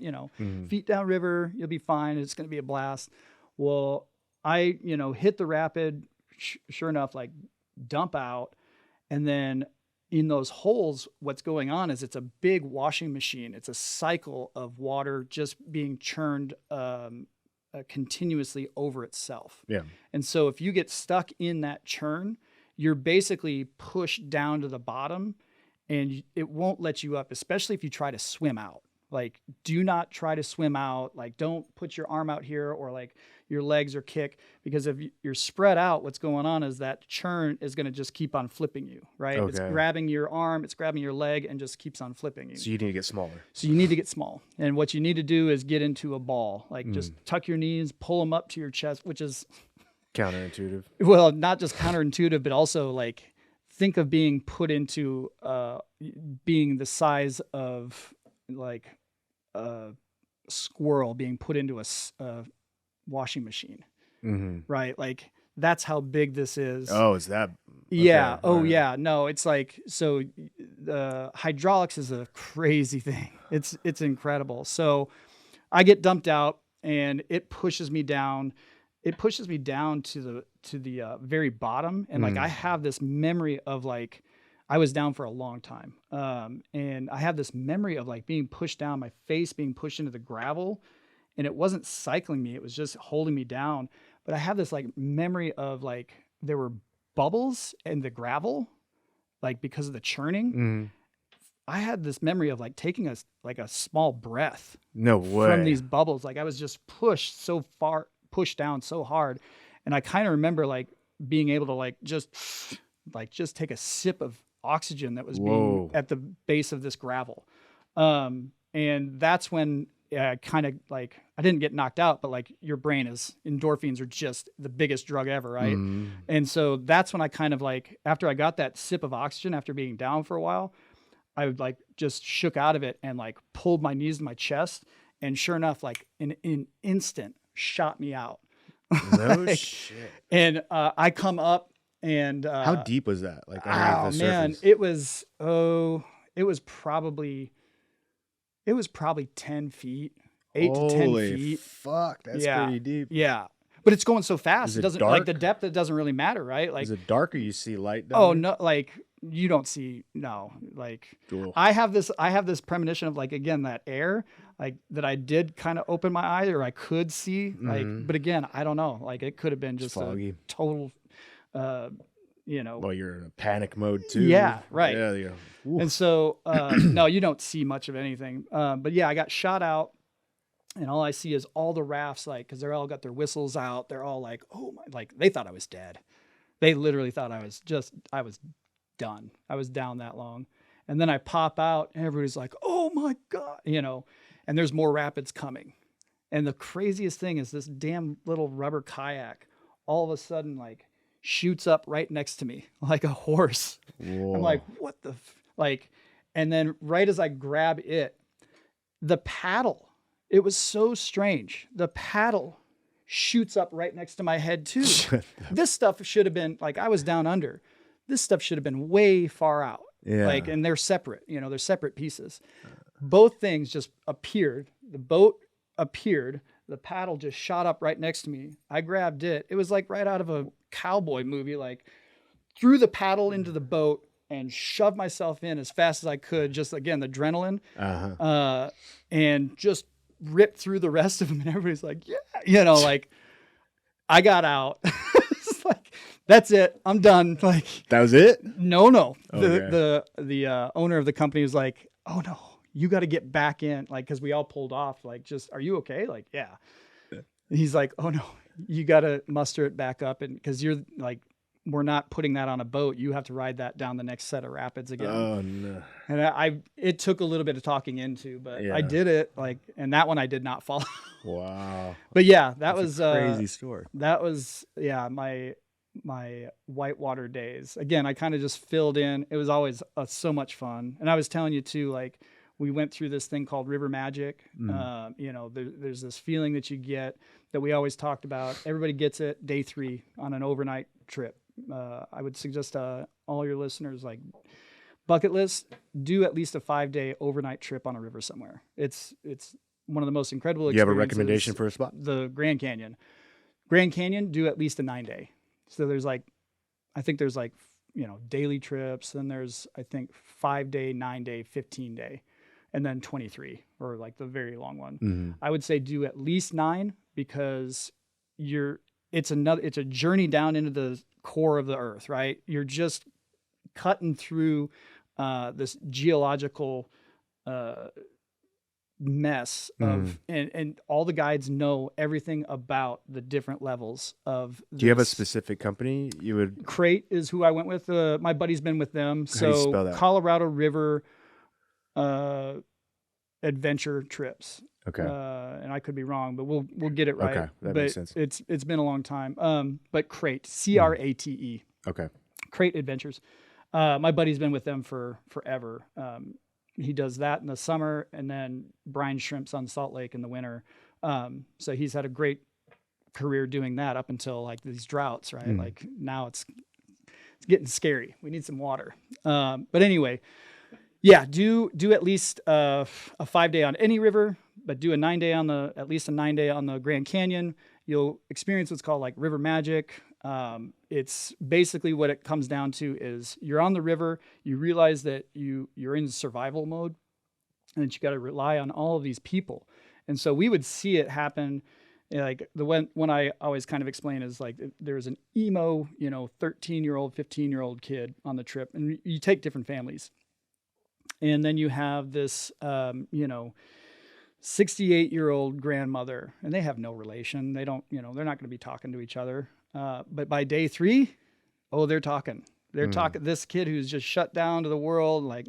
feet down river, you'll be fine. It's going to be a blast. Well, I hit the rapid, sure enough, like dump out, and then in those holes, what's going on is it's a big washing machine. It's a cycle of water just being churned continuously over itself. Yeah. And so if you get stuck in that churn, you're basically pushed down to the bottom, and it won't let you up, especially if you try to swim out. Like, do not try to swim out. Like, don't put your arm out here or like your legs or kick, because if you're spread out, what's going on is that churn is going to just keep on flipping you, right? Okay. It's grabbing your arm, it's grabbing your leg, and just keeps on flipping you. So you need to get smaller. So you need to get small. And what you need to do is get into a ball. Like, just tuck your knees, pull them up to your chest, which is counterintuitive. Well, not just counterintuitive, but also like, think of being put into being the size of like a squirrel being put into a washing machine, right? Like, that's how big this is. Oh, is that? Yeah. Okay. Oh, yeah. No, it's like, so the hydraulics is a crazy thing. It's incredible. So I get dumped out, and it pushes me down. It pushes me down to the very bottom. And like, I have this memory of like, I was down for a long time. And I have this memory of like being pushed down, my face being pushed into the gravel, and it wasn't cycling me. It was just holding me down. But I have this like memory of like, there were bubbles in the gravel, like because of the churning. I had this memory of like taking a small breath. No way. From these bubbles. Like, I was just pushed down so hard. And I kind of remember like being able to like just take a sip of oxygen that was being at the base of this gravel. And that's when kind of like, I didn't get knocked out, but like, your brain endorphins are just the biggest drug ever, right? And so that's when I kind of like, after I got that sip of oxygen after being down for a while, I would like just shook out of it and like pulled my knees to my chest, and sure enough, like in an instant shot me out. No shit. And I come up, and how deep was that? Like, underneath the surface? Man, it was probably 10 feet, 8 to 10 feet. Fuck, that's pretty deep. Yeah. But it's going so fast. It doesn't dark? like the depth. It doesn't really matter, right? Like, is it dark, or you see light down oh, there? no, like you don't see, no, like Cool. I have this premonition of like, again, that air, like that I did kind of open my eyes, or I could see, like, but again, I don't know, like it could have been just foggy. A total, Well, you're in a panic mode too. Yeah, right. Yeah, yeah. And so, no, you don't see much of anything. But yeah, I got shot out, And all I see is all the rafts, like, because they're all got their whistles out. They're all like, oh my, like they thought I was dead. They literally thought I was done. I was down that long. And then I pop out and everybody's like, oh my God, and there's more rapids coming. And the craziest thing is this damn little rubber kayak all of a sudden like shoots up right next to me like a horse. Whoa. I'm like, what the, like, and then right as I grab it, the paddle, it was so strange. The paddle shoots up right next to my head too. This stuff should have been like, I was down under. This stuff should have been way far out. Yeah. Like, and they're separate, they're separate pieces. Both things just appeared. The boat appeared. The paddle just shot up right next to me. I grabbed it. It was like right out of a cowboy movie, like threw the paddle into the boat and shoved myself in as fast as I could. Just again, the adrenaline, and just ripped through the rest of them. And everybody's like, yeah, like I got out. It's like, that's it. I'm done. Like, that was it? No. Okay. The owner of the company was like, oh no, you got to get back in. Like, cause we all pulled off, like, just, are you okay? Like, yeah. He's like, oh no, you got to muster it back up. And cause you're like, we're not putting that on a boat. You have to ride that down the next set of rapids again. Oh no. And it took a little bit of talking into, but I did it, like, and that one I did not follow. Wow. But yeah, that's was a crazy story. That was, my whitewater days. Again, I kind of just filled in. It was always so much fun. And I was telling you too, like, we went through this thing called river magic. There's this feeling that you get that we always talked about. Everybody gets it day 3 on an overnight trip. I would suggest all your listeners, like, bucket list, do at least a 5-day overnight trip on a river somewhere. It's one of the most incredible experiences. You have a recommendation for a spot? The Grand Canyon. Grand Canyon, do at least a 9-day. So there's like, I think there's like, daily trips. Then there's, I think, 5-day, 9-day, 15-day, and then 23, or like the very long one. Mm-hmm. I would say do at least 9, because it's a journey down into the core of the earth, right? You're just cutting through this geological mess of, and all the guides know everything about the different levels of this. Do you have a specific company you would? Crate is who I went with. My buddy's been with them. So how do you spell that? Colorado River Adventure Trips. Okay. And I could be wrong, but we'll get it right. Okay, that makes sense. It's been a long time. But Crate, CRATE. Okay. Crate Adventures. My buddy's been with them for forever. He does that in the summer, and then brine shrimps on Salt Lake in the winter. So he's had a great career doing that up until like these droughts, right? Like now it's getting scary. We need some water. But anyway, yeah, do at least a 5-day on any river, but do at least a 9-day on the Grand Canyon. You'll experience what's called like river magic. It's basically what it comes down to is you're on the river, you realize that you're in survival mode, and that you got to rely on all of these people. And so we would see it happen. Like the one I always kind of explain is like there's an emo, 13-year-old, 15-year-old kid on the trip, and you take different families. And then you have this, 68-year-old grandmother, and they have no relation. They don't, they're not going to be talking to each other. But by day 3, they're talking. They're talking. This kid who's just shut down to the world, like,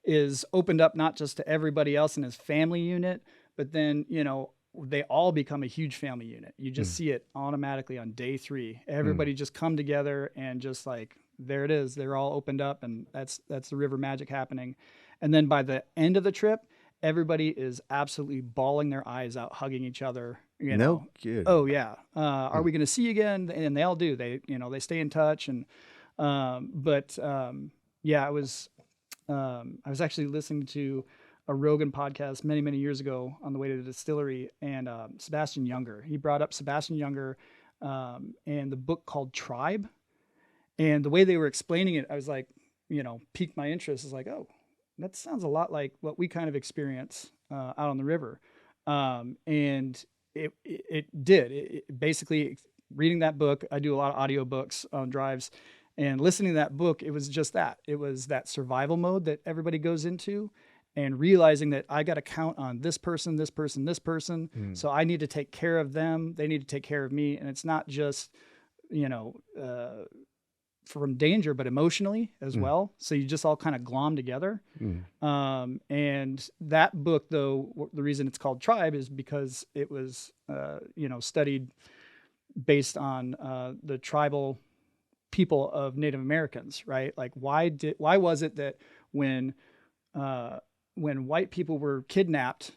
is opened up not just to everybody else in his family unit, but then, they all become a huge family unit. You just see it automatically on day 3. Everybody just come together and just like, there it is. They're all opened up, and that's the river magic happening. And then by the end of the trip, everybody is absolutely bawling their eyes out, hugging each other. No kidding. Oh yeah. Are we going to see you again? And they all do. They stay in touch. And, I was actually listening to a Rogan podcast many, many years ago on the way to the distillery, and Sebastian Junger. He brought up Sebastian Junger and the book called Tribe. And the way they were explaining it, I was like, piqued my interest. It's like, oh, that sounds a lot like what we kind of experience out on the river. And it did. It basically, reading that book, I do a lot of audiobooks on drives, and listening to that book, it was just that. It was that survival mode that everybody goes into. and realizing that I got to count on this person, this person, this person. So I need to take care of them. They need to take care of me. And it's not just, from danger, but emotionally as well. So you just all kind of glom together. And that book, though, the reason it's called Tribe is because it was, studied based on the tribal people of Native Americans, right? Like, why was it that when white people were kidnapped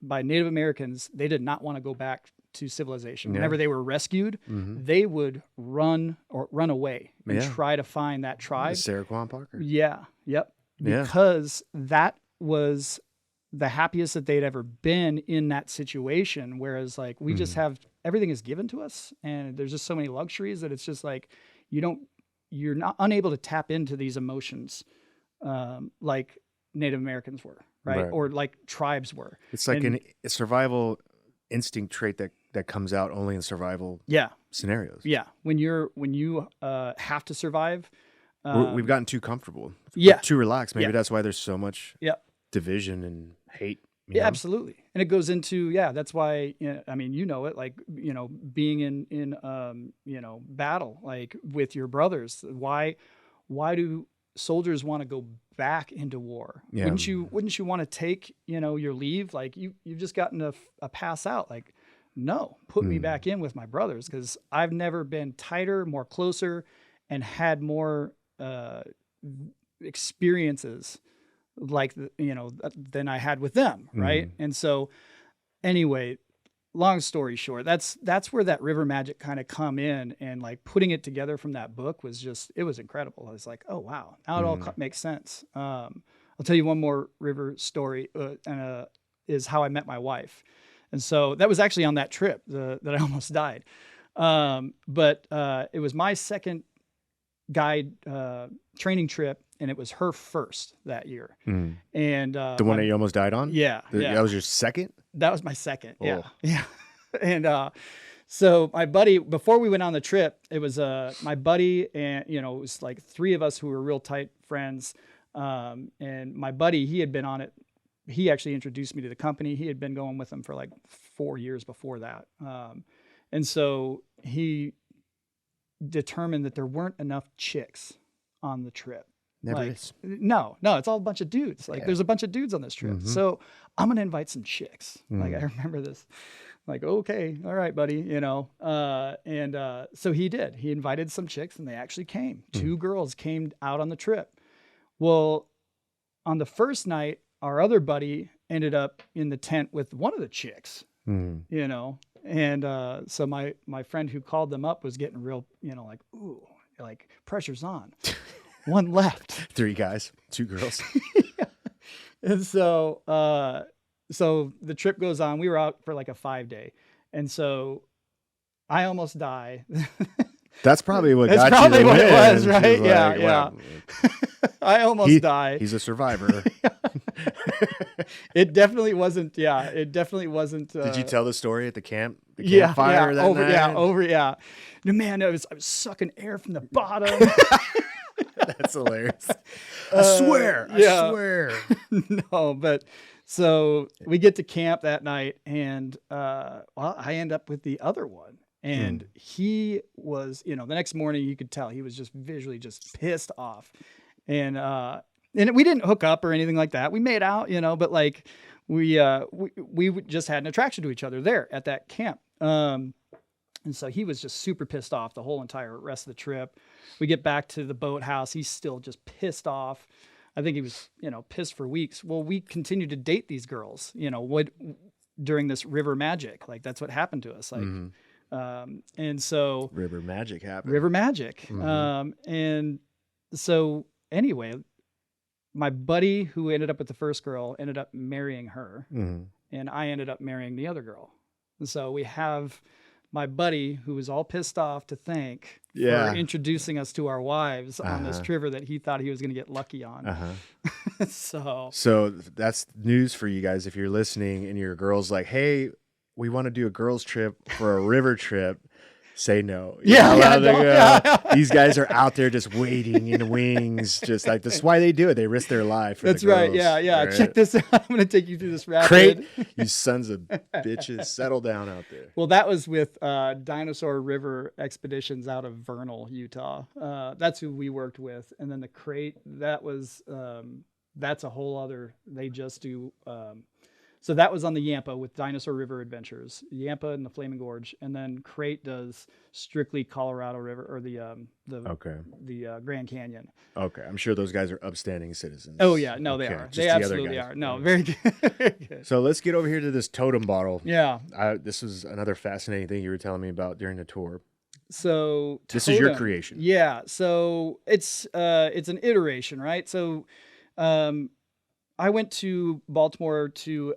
by Native Americans, they did not want to go back to civilization. Whenever they were rescued, they would run away and try to find that tribe. Sarah Quan Parker. Yeah. Yep. Because that was the happiest that they'd ever been in that situation. Whereas like we just have, everything is given to us and there's just so many luxuries that it's just like, you're not unable to tap into these emotions like Native Americans were, right? Or like tribes were. It's like a survival instinct trait that comes out only in survival scenarios. Yeah. When you have to survive. We've gotten too comfortable. Too relaxed. Maybe that's why there's so much division and hate. Yeah, absolutely. And it goes into, that's why, I mean, it, like, being in battle, like with your brothers, why do soldiers want to go back into war? Yeah. Wouldn't you want to take, your leave? Like you've just gotten a pass out. Like, no, put me back in with my brothers. Cause I've never been tighter, more closer, and had more, experiences like, than I had with them. Right. And so anyway, long story short, that's where that river magic kind of come in, and like putting it together from that book was just, it was incredible. I was like, oh wow, now it all makes sense. I'll tell you one more river story, is how I met my wife. And so that was actually on that trip that I almost died. But it was my second guide training trip, and it was her first that year. And the one that you almost died on? Yeah. That was your second? That was my second. Oh. Yeah. And so my buddy, before we went on the trip, it was my buddy, and it was like three of us who were real tight friends. And my buddy, he had been on it. He actually introduced me to the company. He had been going with them for like 4 years before that. And so he determined that there weren't enough chicks on the trip. Never is. No, it's all a bunch of dudes. Like there's a bunch of dudes on this trip. So I'm going to invite some chicks. Like I remember this, like, okay, all right, buddy, so he did. He invited some chicks and they actually came. 2 girls came out on the trip. Well, on the first night, our other buddy ended up in the tent with one of the chicks, and so my friend who called them up was getting real, like, ooh, like pressure's on. One left. 3 guys, 2 girls. And so the trip goes on. We were out for like a 5-day. And so I almost die. That's probably what That's got probably you to what win. it was, right? Like, Yeah. well, I almost died. He's a survivor. It definitely wasn't. Yeah, it definitely wasn't. Did you tell the story at the campfire that night? No, man, I was sucking air from the bottom. That's hilarious. I swear. No, but so we get to camp that night, and I end up with the other one. And he was, the next morning you could tell he was just visually just pissed off. And we didn't hook up or anything like that. We made out, but like we just had an attraction to each other there at that camp. And so he was just super pissed off the whole entire rest of the trip. We get back to the boathouse. He's still just pissed off. I think he was, pissed for weeks. Well, we continued to date these girls, during this river magic. Like that's what happened to us. Like, and so river magic happened. And so anyway, my buddy who ended up with the first girl ended up marrying her, and I ended up marrying the other girl. And so we have my buddy who was all pissed off to thank for introducing us to our wives on this trip that he thought he was going to get lucky on. So that's news for you guys. If you're listening and your girl's like, hey, we want to do a girls trip for a river trip. say no. These guys are out there just waiting in the wings, just like that's why they do it. They risk their life. For That's the girls, right. Yeah. right? Check this out. I'm going to take you through this rapid. Crate, you sons of bitches, settle down out there. Well, that was with Dinosaur River Expeditions out of Vernal, Utah. That's who we worked with. And then the crate, that was that's a whole other. They just do. So that was on the Yampa with Dinosaur River Adventures, Yampa and the Flaming Gorge, and then Crate does strictly Colorado River or the Grand Canyon. Okay, I'm sure those guys are upstanding citizens. Oh yeah, no, they are. They absolutely are. No, very good. So let's get over here to this totem bottle. Yeah, this was another fascinating thing you were telling me about during the tour. So this is your creation. Yeah. So it's an iteration, right? So. I went to Baltimore to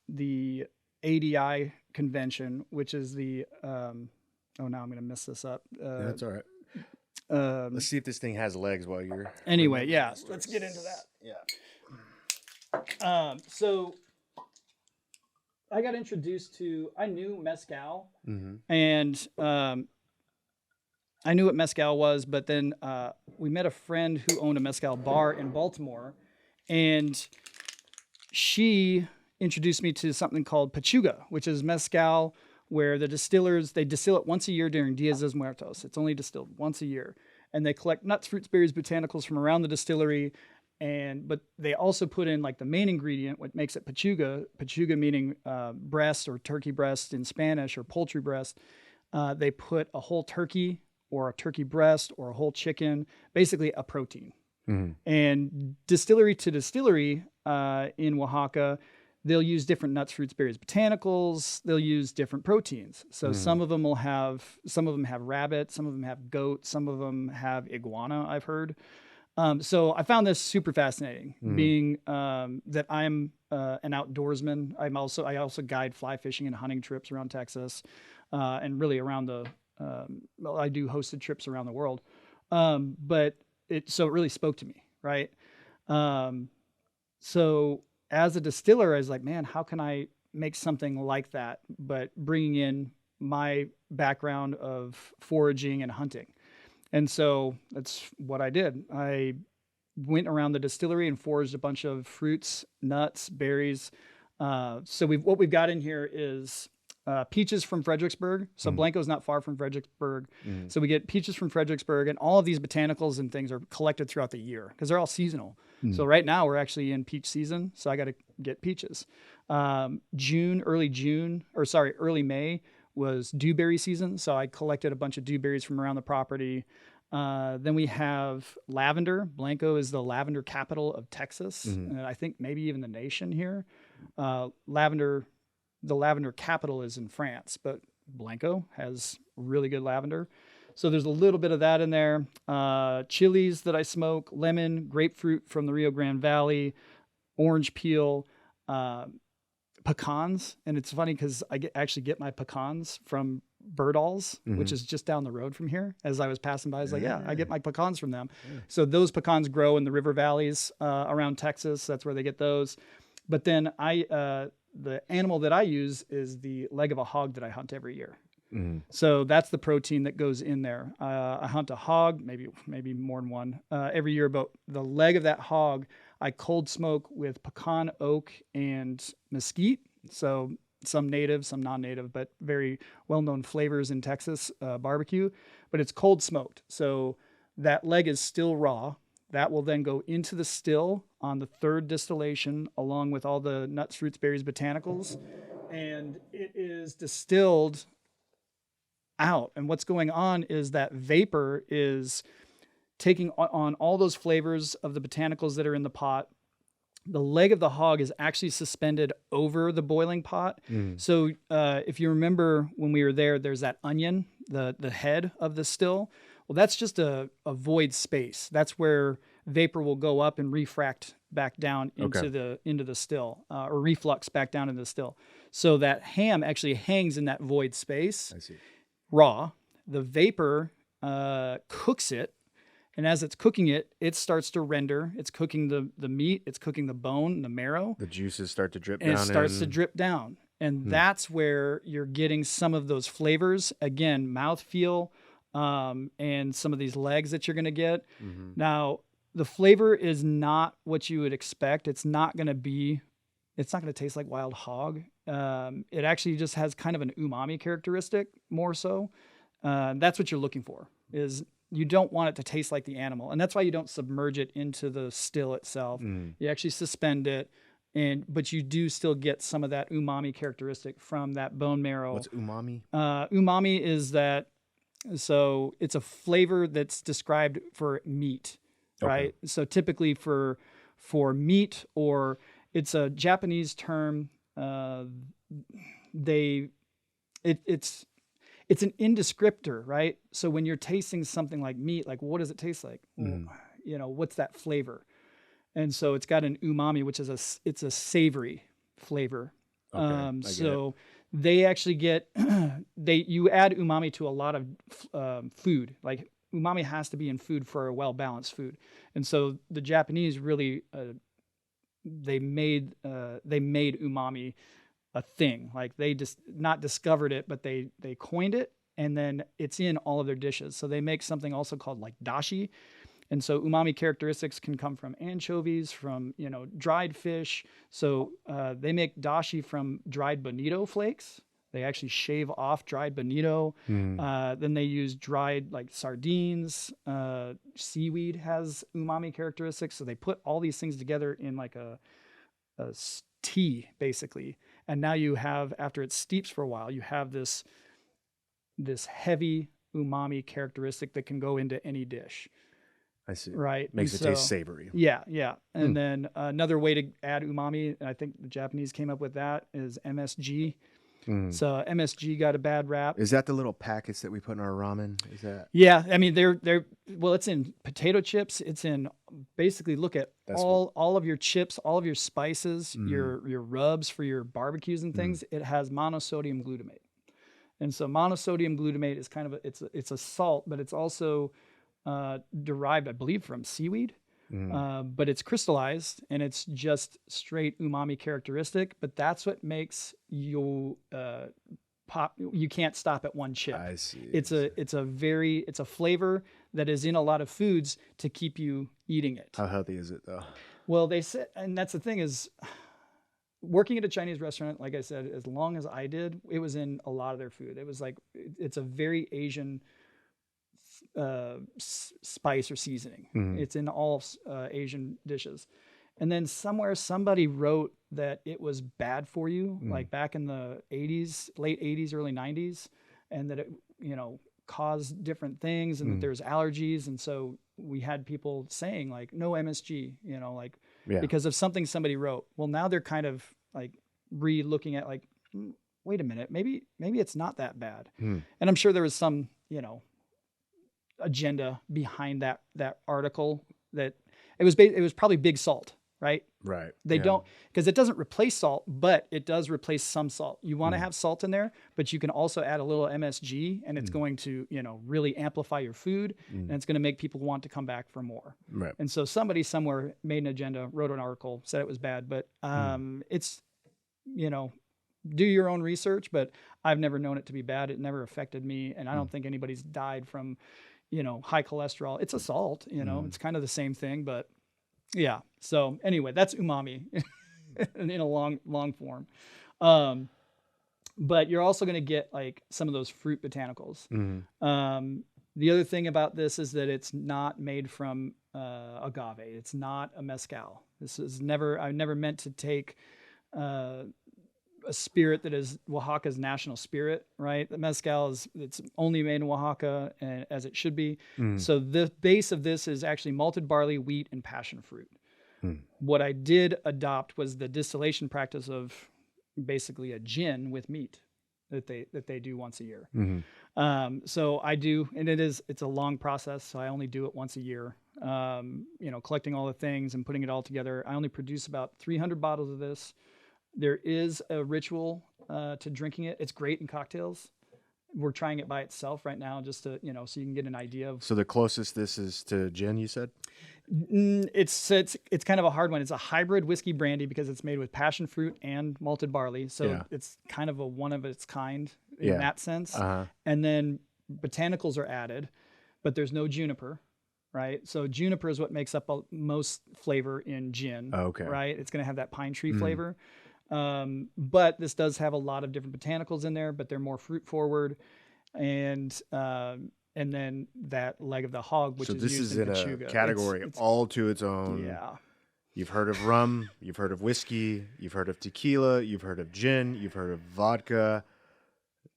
the ADI convention, which is the now I'm going to mess this up. That's all right. Let's see if this thing has legs while you're. Anyway, yeah, let's get into that. Yeah. So I got introduced to. I knew mezcal, and I knew what mezcal was, but then we met a friend who owned a mezcal bar in Baltimore. And she introduced me to something called pachuga, which is mezcal, where the distillers, they distill it once a year during Dia de Muertos. It's only distilled once a year. And they collect nuts, fruits, berries, botanicals from around the distillery. But they also put in like the main ingredient, what makes it pachuga meaning breast or turkey breast in Spanish or poultry breast. They put a whole turkey or a turkey breast or a whole chicken, basically a protein. And distillery to distillery in Oaxaca, they'll use different nuts, fruits, berries, botanicals. They'll use different proteins. So some of them have rabbit, some of them have goat, some of them have iguana, I've heard. So I found this super fascinating, being that I'm an outdoorsman. I also guide fly fishing and hunting trips around Texas, and really around I do hosted trips around the world. But it really spoke to me, right? So as a distiller, I was like, man, how can I make something like that, but bringing in my background of foraging and hunting? And so that's what I did. I went around the distillery and foraged a bunch of fruits, nuts, berries. So what we've got in here is peaches from Fredericksburg. So Blanco's not far from Fredericksburg. So we get peaches from Fredericksburg, and all of these botanicals and things are collected throughout the year because they're all seasonal. So right now we're actually in peach season. So I got to get peaches. Early May was dewberry season. So I collected a bunch of dewberries from around the property. Then we have lavender. Blanco is the lavender capital of Texas. And I think maybe even the nation here. The lavender capital is in France, but Blanco has really good lavender. So there's a little bit of that in there. Chilies that I smoke, lemon, grapefruit from the Rio Grande Valley, orange peel, pecans. And it's funny because I actually get my pecans from Birdall's, which is just down the road from here. As I was passing by, I was like, I get my pecans from them. So those pecans grow in the river valleys around Texas. That's where they get those. But then the animal that I use is the leg of a hog that I hunt every year. So that's the protein that goes in there. I hunt a hog, maybe more than one every year, but the leg of that hog, I cold smoke with pecan, oak, and mesquite. So some native, some non-native, but very well-known flavors in Texas barbecue, but it's cold smoked. So that leg is still raw. That will then go into the still on the third distillation, along with all the nuts, fruits, berries, botanicals, and it is distilled out. And what's going on is that vapor is taking on all those flavors of the botanicals that are in the pot. The leg of the hog is actually suspended over the boiling pot. So if you remember when we were there, there's that onion, the head of the still. Well, that's just a void space. That's where vapor will go up and refract back down into the still, or reflux back down into the still. So that ham actually hangs in that void space. I see. Raw. The vapor cooks it, and as it's cooking it, it starts to render. It's cooking the meat. It's cooking the bone, the marrow. The juices start to drip and down. And it starts to drip down. And that's where you're getting some of those flavors. Again, mouthfeel, and some of these legs that you're going to get. Mm-hmm. Now, the flavor is not what you would expect. It's not going to taste like wild hog. It actually just has kind of an umami characteristic more so. That's what you're looking for, is you don't want it to taste like the animal. And that's why you don't submerge it into the still itself. You actually suspend it. But you do still get some of that umami characteristic from that bone marrow. What's umami? Umami is that, so it's a flavor that's described for meat, right? Okay. So typically for meat, or it's a Japanese term. It's an indescriptor, right? So when you're tasting something like meat, like what does it taste like? What's that flavor? And so it's got an umami, which is it's a savory flavor. Okay, so they actually get you add umami to a lot of food. Like umami has to be in food for a well-balanced food. And so the Japanese really they made umami a thing. Like they just not discovered it, but they coined it, and then it's in all of their dishes. So they make something also called like dashi. And so umami characteristics can come from anchovies, from, dried fish. So they make dashi from dried bonito flakes. They actually shave off dried bonito. Then they use dried like sardines. Seaweed has umami characteristics. So they put all these things together in like a tea, basically. And now you have, after it steeps for a while, you have this heavy umami characteristic that can go into any dish. I see. Right. Makes it taste savory. Yeah. Yeah. And then another way to add umami, and I think the Japanese came up with that, is MSG. So MSG got a bad rap. Is that the little packets that we put in our ramen? Is that? Yeah. I mean, it's in potato chips. It's in, basically, look at all of your chips, all of your spices, your rubs for your barbecues and things. It has monosodium glutamate. And so monosodium glutamate is kind of it's a salt, but it's also derived, I believe, from seaweed, but it's crystallized and it's just straight umami characteristic. But that's what makes you pop. You can't stop at one chip. I see. It's a flavor that is in a lot of foods to keep you eating it. How healthy is it though? Well, they said, and that's the thing is, working at a Chinese restaurant, like I said, as long as I did, it was in a lot of their food. It was like, it's a very Asian spice or seasoning. It's in all Asian dishes. And then somewhere somebody wrote that it was bad for you, like back in the 80s, late 80s, early 90s, and that it, caused different things, and that there's allergies. And so we had people saying like, no MSG, because of something somebody wrote. Well, now they're kind of like re-looking at like, wait a minute, maybe it's not that bad. And I'm sure there was some, agenda behind that article, that it was probably big salt, right? Right. They don't, because it doesn't replace salt, but it does replace some salt. You want to have salt in there, but you can also add a little MSG, and it's going to, really amplify your food, and it's going to make people want to come back for more. Right. And so somebody somewhere made an agenda, wrote an article, said it was bad, but it's, do your own research, but I've never known it to be bad. It never affected me. And I don't think anybody's died from, high cholesterol. It's a salt, it's kind of the same thing, but yeah. So anyway, that's umami in a long form. But you're also going to get like some of those fruit botanicals. The other thing about this is that it's not made from agave. It's not a mezcal. I never meant to take a spirit that is Oaxaca's national spirit, right? The mezcal it's only made in Oaxaca, and as it should be. So the base of this is actually malted barley, wheat, and passion fruit. What I did adopt was the distillation practice of basically a gin with meat that they do once a year. So I do, and it's a long process. So I only do it once a year. Collecting all the things and putting it all together. I only produce about 300 bottles of this. There is a ritual to drinking it. It's great in cocktails. We're trying it by itself right now, just to, so you can get an idea of. So the closest this is to gin, you said? It's kind of a hard one. It's a hybrid whiskey brandy because it's made with passion fruit and malted barley. So it's kind of a one of its kind in that sense. And then botanicals are added, but there's no juniper, right? So juniper is what makes up most flavor in gin, right? It's going to have that pine tree flavor. But this does have a lot of different botanicals in there, but they're more fruit forward. And then that leg of the hog, which is used in Pachuga. A category all to its own. Yeah. You've heard of rum, you've heard of whiskey, you've heard of tequila, you've heard of gin, you've heard of vodka.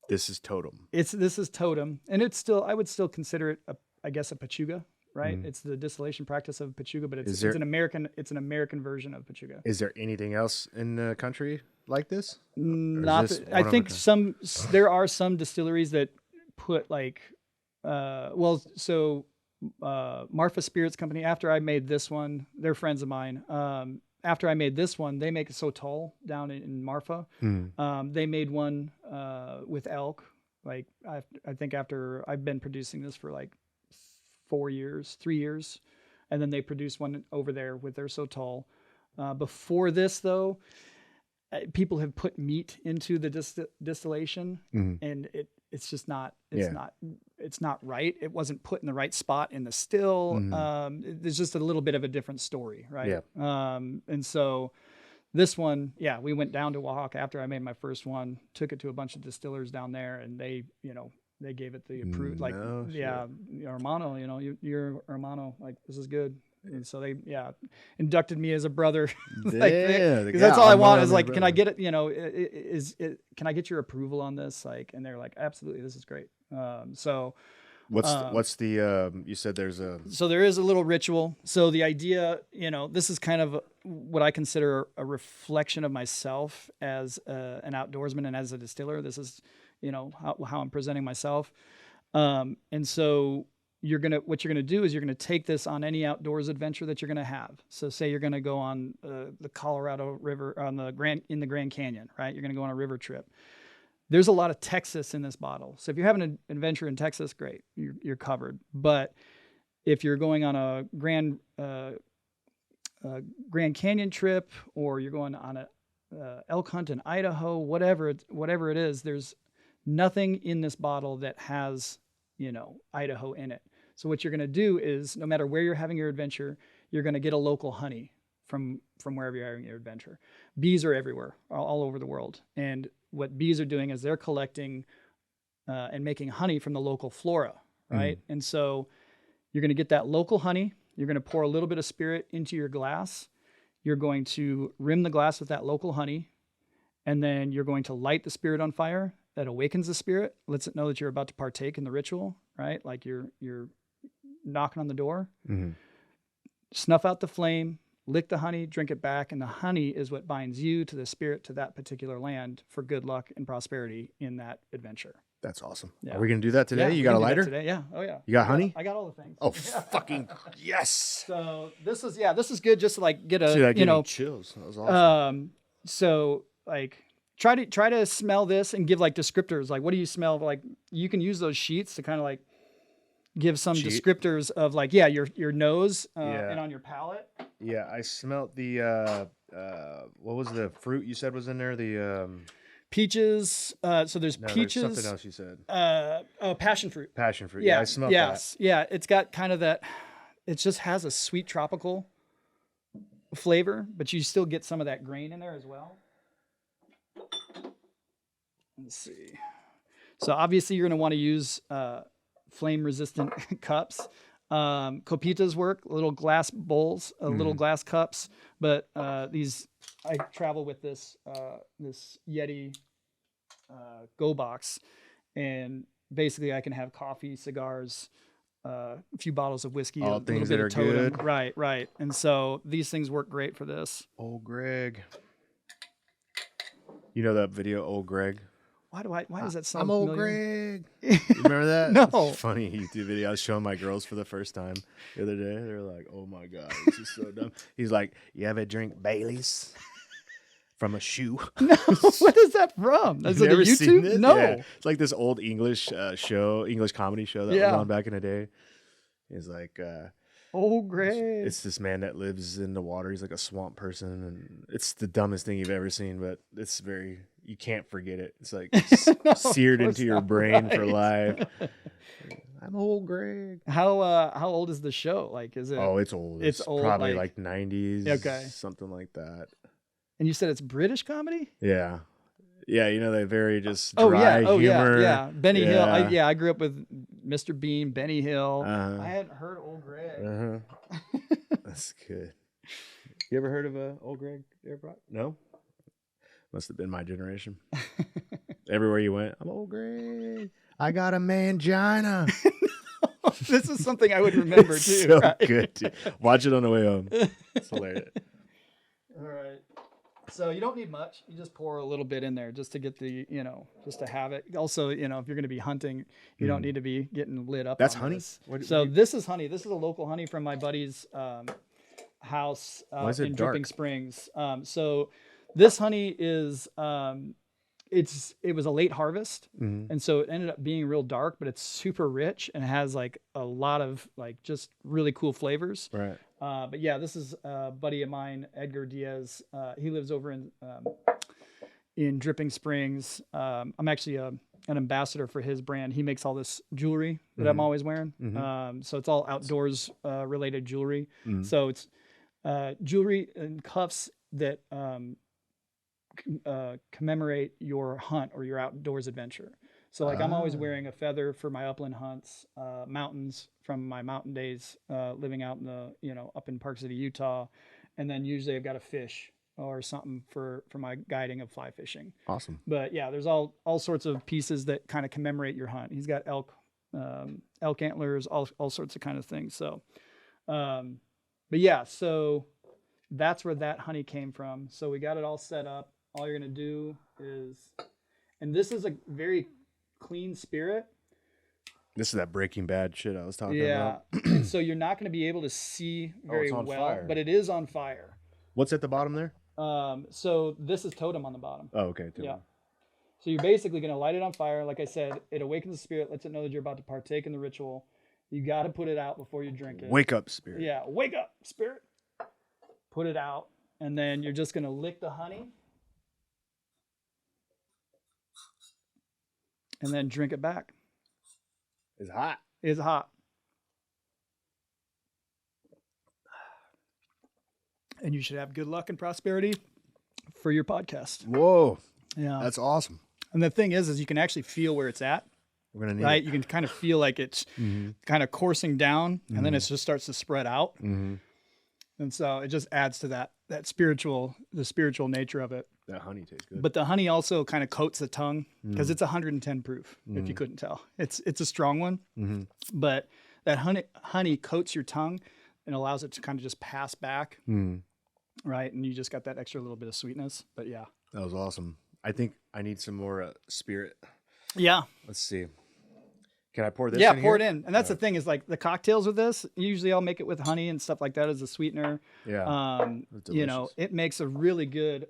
This is totem. This is totem, and I would still consider it a Pachuga, right? It's the distillation practice of Pachuga, but it's an American version of Pachuga. Is there anything else in the country like this? I think there are some distilleries that put like. Marfa Spirits Company, after I made this one, they're friends of mine. After I made this one, they make a Sotol down in Marfa. They made one with elk. Like I think after I've been producing this for like 3 years, and then they produced one over there with their Sotol. Before this, though, people have put meat into the distillation, and it's just not. It's not right. It wasn't put in the right spot in the still. There's just a little bit of a different story, right? Yeah. And so this one, we went down to Oaxaca after I made my first one, took it to a bunch of distillers down there, and they gave it the approved, hermano, you're hermano, like, this is good. And so they, inducted me as a brother. Because that's all I want is like, can I get it, can I get your approval on this? Like, and they're like, absolutely, this is great. What's the you said so there is a little ritual. So the idea, this is kind of what I consider a reflection of myself as an outdoorsman and as a distiller. This is, how I'm presenting myself. And so what you're gonna do is you're gonna take this on any outdoors adventure that you're gonna have. So say you're gonna go on the Colorado River in the Grand Canyon, right? You're gonna go on a river trip. There's a lot of Texas in this bottle. So if you're having an adventure in Texas, great, you're covered. But if you're going on a Grand Canyon trip, or you're going on a elk hunt in Idaho, whatever it is, there's nothing in this bottle that has, Idaho in it. So what you're going to do is, no matter where you're having your adventure, you're going to get a local honey from wherever you're having your adventure. Bees are everywhere, all over the world. And what bees are doing is they're collecting and making honey from the local flora, right? And so you're going to get that local honey. You're going to pour a little bit of spirit into your glass. You're going to rim the glass with that local honey. And then you're going to light the spirit on fire. That awakens the spirit, lets it know that you're about to partake in the ritual, right? Like you're knocking on the door. Snuff out the flame, lick the honey, drink it back, and the honey is what binds you to the spirit, to that particular land, for good luck and prosperity in that adventure. That's awesome. Yeah. Are we going to do that today? You got a lighter? Today? Yeah. Oh, yeah. You got honey? I got all the things. Oh, fucking yes. So this is good just to like get a, chills. That was awesome. So like, try to smell this and give like descriptors. Like, what do you smell? Like, you can use those sheets to kind of like give some descriptors of like, your nose and on your palate. Yeah, I smelt the what was the fruit you said was in there? The peaches. So there's peaches. There's something else you said. Passion fruit. Passion fruit. Yeah, I smelled that. Yeah, it's got kind of that. It just has a sweet tropical flavor, but you still get some of that grain in there as well. Let's see. So obviously you're going to want to use flame resistant cups. Copitas work, little glass bowls, little glass cups, but these, I travel with this Yeti Go Box, and basically I can have coffee, cigars, a few bottles of whiskey, all things that are totem. good. Right. And so these things work great for this. Old Greg. You know that video, Old Greg? Why does that sound I'm Old familiar? Greg. You remember that? No. It's a funny YouTube video I was showing my girls for the first time the other day. They're like, oh my God, this is so dumb. He's like, you ever drink Baileys? From a shoe. No, what is that from? Is it a YouTube? No. Yeah. It's like this old English English comedy show that was on back in the day. It's like Old Greg. It's this man that lives in the water. He's like a swamp person, and it's the dumbest thing you've ever seen, but it's you can't forget it. It's like seared into your brain for life. I'm old Greg. How old is the show? Like, is it? Oh, it's old. It's old, probably like 90s. Okay. Something like that. And you said it's British comedy? Yeah. Yeah, they very just dry humor. Yeah. Benny Hill. I grew up with Mr. Bean, Benny Hill. I hadn't heard Old Greg. That's good. You ever heard of Old Greg there, Brock? No? Must have been my generation. Everywhere you went, I'm Old Greg. I got a mangina. This is something I would remember too. So right? Good. Dude. Watch it on the way home. It's hilarious. All right. So you don't need much. You just pour a little bit in there just to get the, just to have it. Also, if you're going to be hunting, you don't need to be getting lit up. That's honey? This is honey. This is a local honey from my buddy's house in Dripping Springs. So this honey is, it was a late harvest. And so it ended up being real dark, but it's super rich and has like a lot of like just really cool flavors. Right. But yeah, this is a buddy of mine, Edgar Diaz. He lives over in Dripping Springs. I'm actually an ambassador for his brand. He makes all this jewelry that I'm always wearing. So it's all outdoors related jewelry. So it's jewelry and cuffs that commemorate your hunt or your outdoors adventure. So like I'm always wearing a feather for my upland hunts, mountains from my mountain days, living out in the, up in Park City, Utah. And then usually I've got a fish or something for my guiding of fly fishing. Awesome. But yeah, there's all sorts of pieces that kind of commemorate your hunt. He's got elk antlers, all sorts of kind of things. So, but yeah, so that's where that honey came from. So we got it all set up. All you're going to do is, and this is a very clean spirit. This is that Breaking Bad shit I was talking about. Yeah. So you're not going to be able to see very well, fire. But it is on fire. What's at the bottom there? So this is totem on the bottom. Oh, okay. Totem. Yeah. So you're basically going to light it on fire. Like I said, it awakens the spirit, lets it know that you're about to partake in the ritual. You got to put it out before you drink it. Wake up, spirit. Yeah. Wake up, spirit. Put it out. And then you're just going to lick the honey. And then drink it back. It's hot. It's hot. And you should have good luck and prosperity for your podcast. Whoa. Yeah. That's awesome. And the thing is you can actually feel where it's at. We're gonna need right? it. You can kind of feel like it's kind of coursing down and then it just starts to spread out. And so it just adds to the spiritual nature of it. That honey tastes good. But the honey also kind of coats the tongue because it's 110 proof, if you couldn't tell. It's a strong one, but that honey coats your tongue and allows it to kind of just pass back, right? And you just got that extra little bit of sweetness. But yeah. That was awesome. I think I need some more spirit. Yeah. Let's see. Can I pour this in? Yeah, pour it in. And that's the thing is like the cocktails with this, usually I'll make it with honey and stuff like that as a sweetener. Yeah. It makes a really good,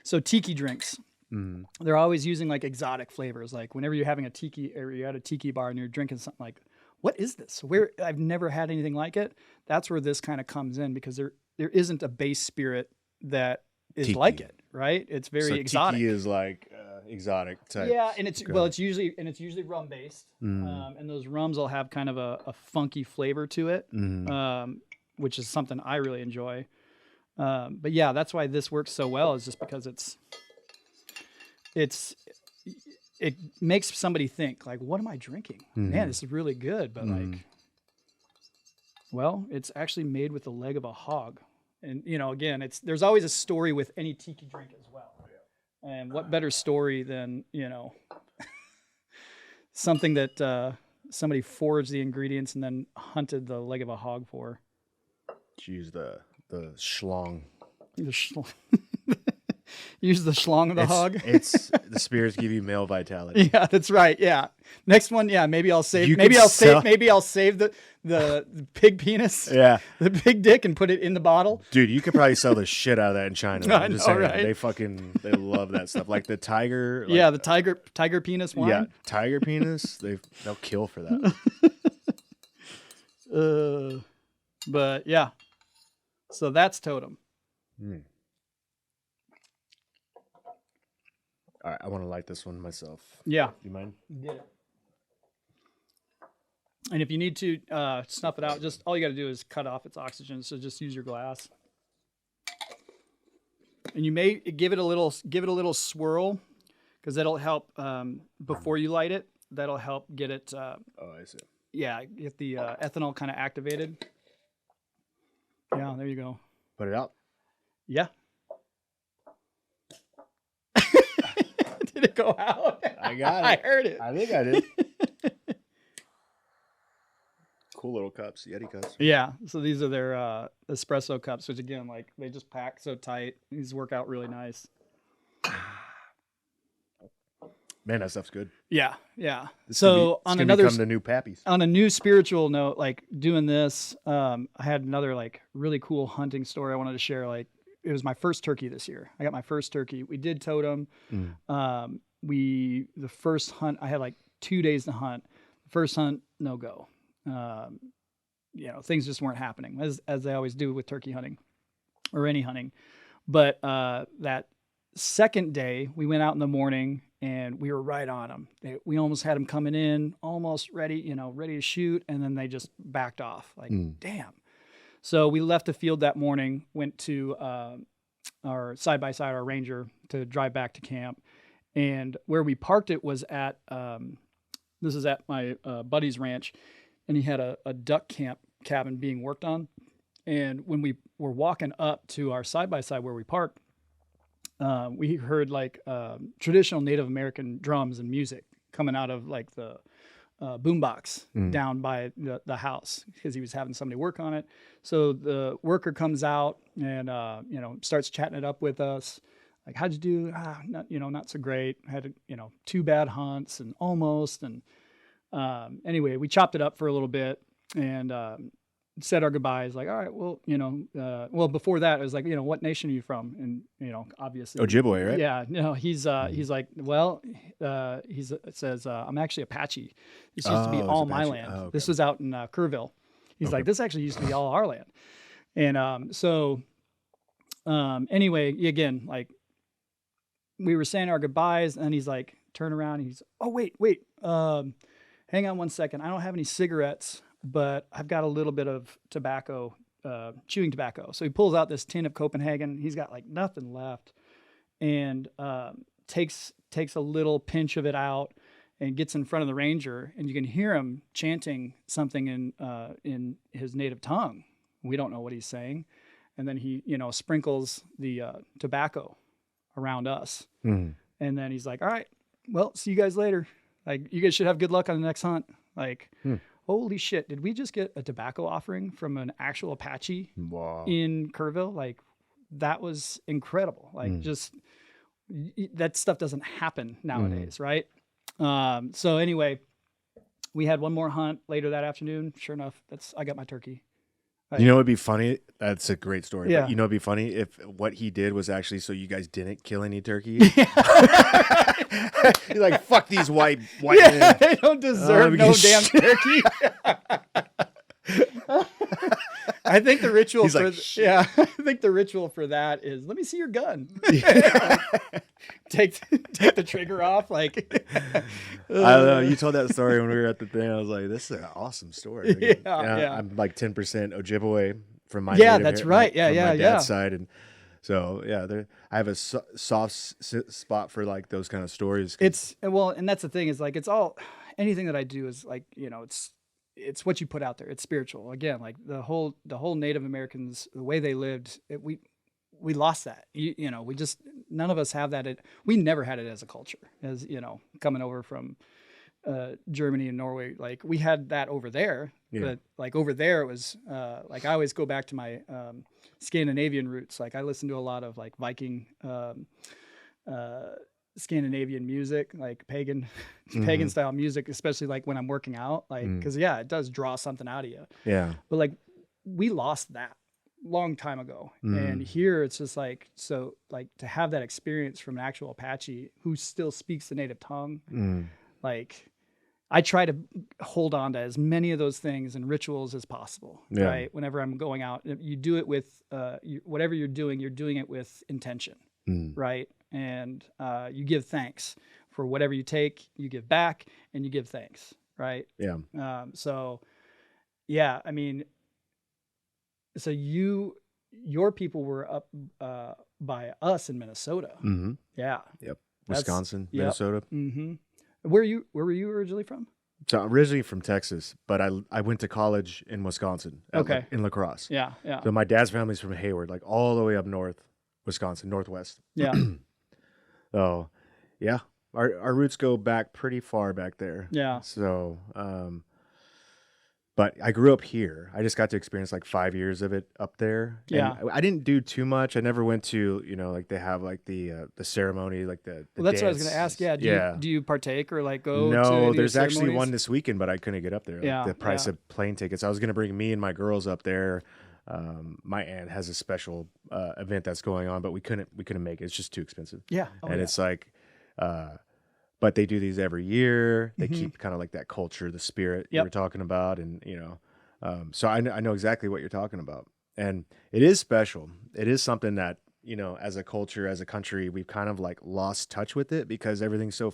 so tiki drinks. They're always using like exotic flavors. Like whenever you're having a tiki or you're at a tiki bar and you're drinking something like, what is this? I've never had anything like it. That's where this kind of comes in because there isn't a base spirit that is tiki. Like it, right? It's very exotic. Tiki is like exotic type. Yeah, and it's usually rum based, and those rums will have kind of a funky flavor to it, which is something I really enjoy. But yeah, that's why this works so well is just because it makes somebody think like, what am I drinking? Man, this is really good, but it's actually made with the leg of a hog. And, again, there's always a story with any tiki drink as well. And what better story than, something that somebody foraged the ingredients and then hunted the leg of a hog for. She used the schlong. Use the schlong of the hog. It's the spirits give you male vitality. Yeah, that's right. Yeah. Next one, yeah, maybe I'll save the pig penis. Yeah. The pig dick and put it in the bottle. Dude, you could probably sell the shit out of that in China. I'm just saying, right? They love that stuff. Like the tiger. Like, yeah, the tiger penis wine. Yeah, tiger penis. They'll kill for that. But yeah. So that's totem. Mm. All right, I want to light this one myself. Yeah. You mind? Yeah. And if you need to snuff it out, just all you got to do is cut off its oxygen. So just use your glass. And you may give it a little swirl, because that'll help before you light it. That'll help get it. Oh, I see. Yeah, get the ethanol kind of activated. Yeah, there you go. Put it out. Yeah. Did it go out? I got it. I heard it. I think I did. Cool little cups, Yeti cups. Yeah. So these are their espresso cups, which again, like they just pack so tight. These work out really nice. Man, that stuff's good. Yeah, yeah. So on another, become the new Pappies. On a new spiritual note, like doing this, I had another like really cool hunting story I wanted to share. Like it was my first turkey this year. I got my first turkey. We did totem. The first hunt, I had like 2 days to hunt. First hunt, no go. Things just weren't happening as they always do with turkey hunting or any hunting. But that second day, we went out in the morning and we were right on them. We almost had them coming in, almost ready to shoot. And then they just backed off like, damn. So we left the field that morning, went to our side-by-side, our Ranger, to drive back to camp. And where we parked it was at, this is at my buddy's ranch, and he had a duck cabin being worked on. And when we were walking up to our side-by-side where we parked, we heard like traditional Native American drums and music coming out of like the boombox down by the house, because he was having somebody work on it. So the worker comes out and starts chatting it up with us. Like, how'd you do? Not so great. Had 2 bad hunts and almost. And anyway, we chopped it up for a little bit and said our goodbyes. Like, all right, well, before that, it was like, what nation are you from? And obviously Ojibwe, right? Yeah, no, he's like, well, it says I'm actually Apache. This used to be all my land. Oh, okay. This was out in Kerrville. He's like, this actually used to be all our land. And anyway, again, like we were saying our goodbyes, and he's like, turn around. And he's, oh wait, hang on one second. I don't have any cigarettes, but I've got a little bit of tobacco, chewing tobacco. So he pulls out this tin of Copenhagen. He's got like nothing left, and takes a little pinch of it out and gets in front of the Ranger, and you can hear him chanting something in his native tongue. We don't know what he's saying. And then he, sprinkles the tobacco around us. And then he's like, all right, well, see you guys later. Like, you guys should have good luck on the next hunt. Like, holy shit, did we just get a tobacco offering from an actual Apache in Kerrville? Like, that was incredible. Like, just that stuff doesn't happen nowadays, right? So anyway, we had one more hunt later that afternoon. Sure enough, I got my turkey. You know, it'd be funny. That's a great story. Yeah. But it'd be funny if what he did was actually so you guys didn't kill any turkey. He's like, fuck these white men. They don't deserve no damn turkey. I think the ritual I think the ritual for that is, let me see your gun. Take the trigger off. Like, I don't know. You told that story when we were at the thing. I was like, this is an awesome story. Yeah. I'm like 10% Ojibwe from my that's right. my dad's side, and so I have a soft spot for like those kind of stories. And that's the thing is like, it's all, anything that I do is like, it's what you put out there. It's spiritual. Again, like the whole Native Americans, the way they lived, we lost that. We just, none of us have that. We never had it as a culture, as coming over from Germany and Norway, like we had that over there, Yeah. but like over there it was like I always go back to my Scandinavian roots. Like I listen to a lot of like Viking Scandinavian music, like pagan style music, especially like when I'm working out, like because it does draw something out of you. Yeah. But like we lost that long time ago, and here it's just like, so like to have that experience from an actual Apache who still speaks the native tongue, like I try to hold on to as many of those things and rituals as possible, right? Whenever I'm going out, you do it with whatever you're doing it with intention, right? And you give thanks for whatever you take, you give back, and you give thanks, right? Yeah. So yeah, I mean, so your people were up by us in Minnesota. Yeah. Yep. Wisconsin, Yep. Minnesota. Where were you originally from? So I'm originally from Texas, but I went to college in Wisconsin, in La Crosse. Yeah, yeah. So my dad's family's from Hayward, like all the way up north, Wisconsin, northwest. Yeah. So, yeah, our roots go back pretty far back there. Yeah. So, but I grew up here. I just got to experience like 5 years of it up there. Yeah. And I didn't do too much. I never went to, like they have like the ceremony, like the Well, that's what I was going to ask. Yeah. Do you partake or like go to No, any there's actually ceremonies? one this weekend, but I couldn't get up there. Like the price of plane tickets. I was going to bring me and my girls up there. My aunt has a special event that's going on, but we couldn't make it. It's just too expensive. Yeah. It's like, but they do these every year. They keep kind of like that culture, the spirit you were talking about. And, so I know exactly what you're talking about. And it is special. It is something that, as a culture, as a country, we've kind of like lost touch with it because everything's so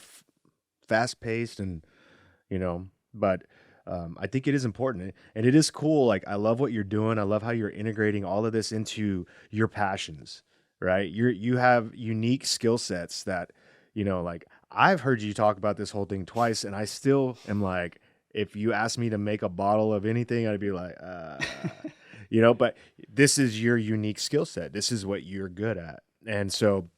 fast paced and, but I think it is important and it is cool. Like, I love what you're doing. I love how you're integrating all of this into your passions, right? You have unique skill sets that, like I've heard you talk about this whole thing twice and I still am like, if you ask me to make a bottle of anything, I'd be like, but this is your unique skill set. This is what you're good at. And so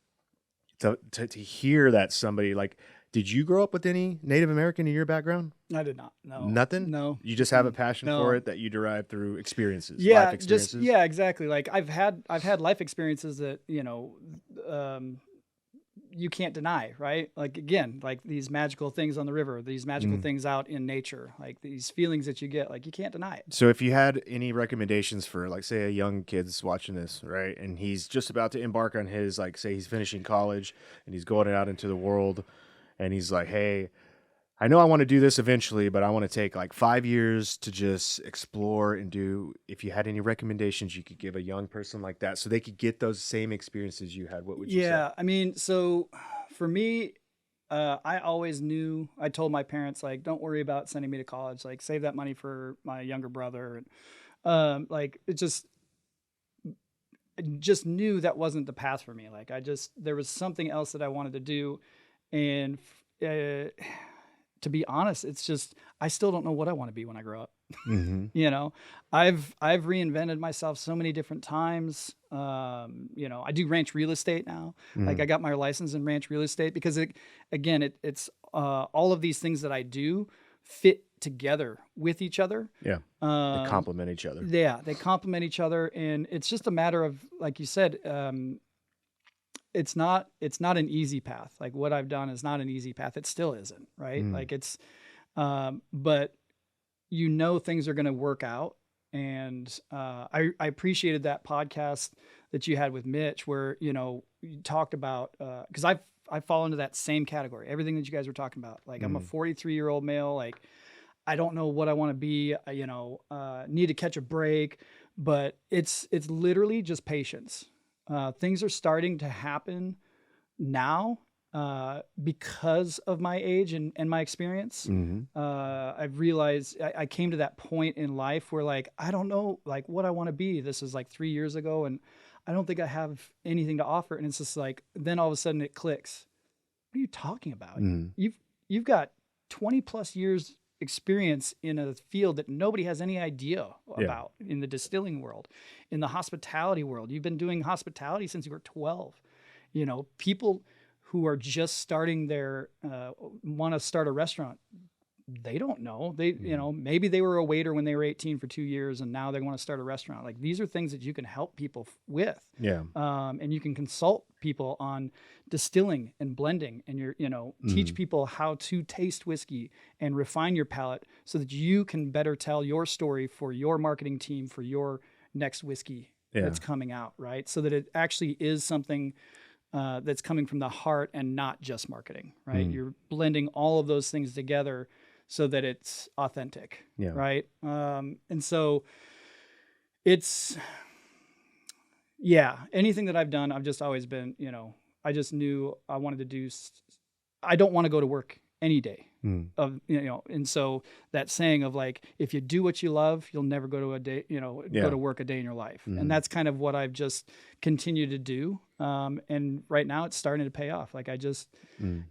to hear that somebody like, did you grow up with any Native American in your background? I did not. No. Nothing? No. You just have a passion for it that you derive through experiences, Yeah, life experiences? exactly. Like I've had life experiences that, you can't deny, right? Like again, like these magical things on the river, these magical things out in nature, like these feelings that you get, like you can't deny it. So if you had any recommendations for like, say a young kid's watching this, right? And he's just about to embark on his, like, say he's finishing college and he's going out into the world and he's like, hey, I know I want to do this eventually, but I want to take like 5 years to just explore and do. If you had any recommendations you could give a young person like that so they could get those same experiences you had, what would you say? Yeah, I mean, so for me, I always knew, I told my parents, like, don't worry about sending me to college, like save that money for my younger brother. And like, I just knew that wasn't the path for me. Like there was something else that I wanted to do. And to be honest, it's just, I still don't know what I want to be when I grow up. I've reinvented myself so many different times. I do ranch real estate now. Like I got my license in ranch real estate because it's all of these things that I do fit together with each other. Yeah. They complement each other. Yeah. They complement each other. And it's just a matter of, like you said, it's not an easy path. Like what I've done is not an easy path. It still isn't, right? Like it's, but things are going to work out. And I appreciated that podcast that you had with Mitch where, you talked about, cause I fall into that same category, everything that you guys were talking about. Like I'm a 43-year-old male. Like I don't know what I want to be, need to catch a break, but it's literally just patience. Things are starting to happen now because of my age and my experience. I've realized I came to that point in life where like, I don't know like what I want to be. This is like 3 years ago and I don't think I have anything to offer. And it's just like, then all of a sudden it clicks. What are you talking about? You've got 20 plus years experience in a field that nobody has any idea about in the distilling world, in the hospitality world. You've been doing hospitality since you were 12. People who are just starting want to start a restaurant, they don't know. They, maybe they were a waiter when they were 18 for 2 years and now they want to start a restaurant. Like, these are things that you can help people with. Yeah. And you can consult people on distilling and blending, and teach people how to taste whiskey and refine your palate so that you can better tell your story for your marketing team for your next whiskey that's coming out, right? So that it actually is something that's coming from the heart and not just marketing, right? You're blending all of those things together so that it's authentic, right? And so it's, anything that I've done, I've just always been, I just knew I wanted to do, I don't want to go to work any day and so that saying of like, if you do what you love, you'll never go to a day, go to work a day in your life. And that's kind of what I've just continued to do. And right now it's starting to pay off. Like, I just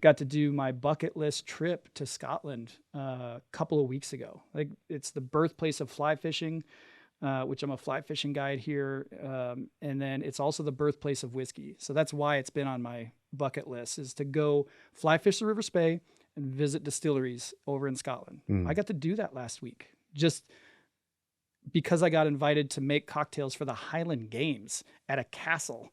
got to do my bucket list trip to Scotland a couple of weeks ago. Like, it's the birthplace of fly fishing, which I'm a fly fishing guide here. And then it's also the birthplace of whiskey. So that's why it's been on my bucket list, is to go fly fish the River Spey and visit distilleries over in Scotland. I got to do that last week just because I got invited to make cocktails for the Highland Games at a castle.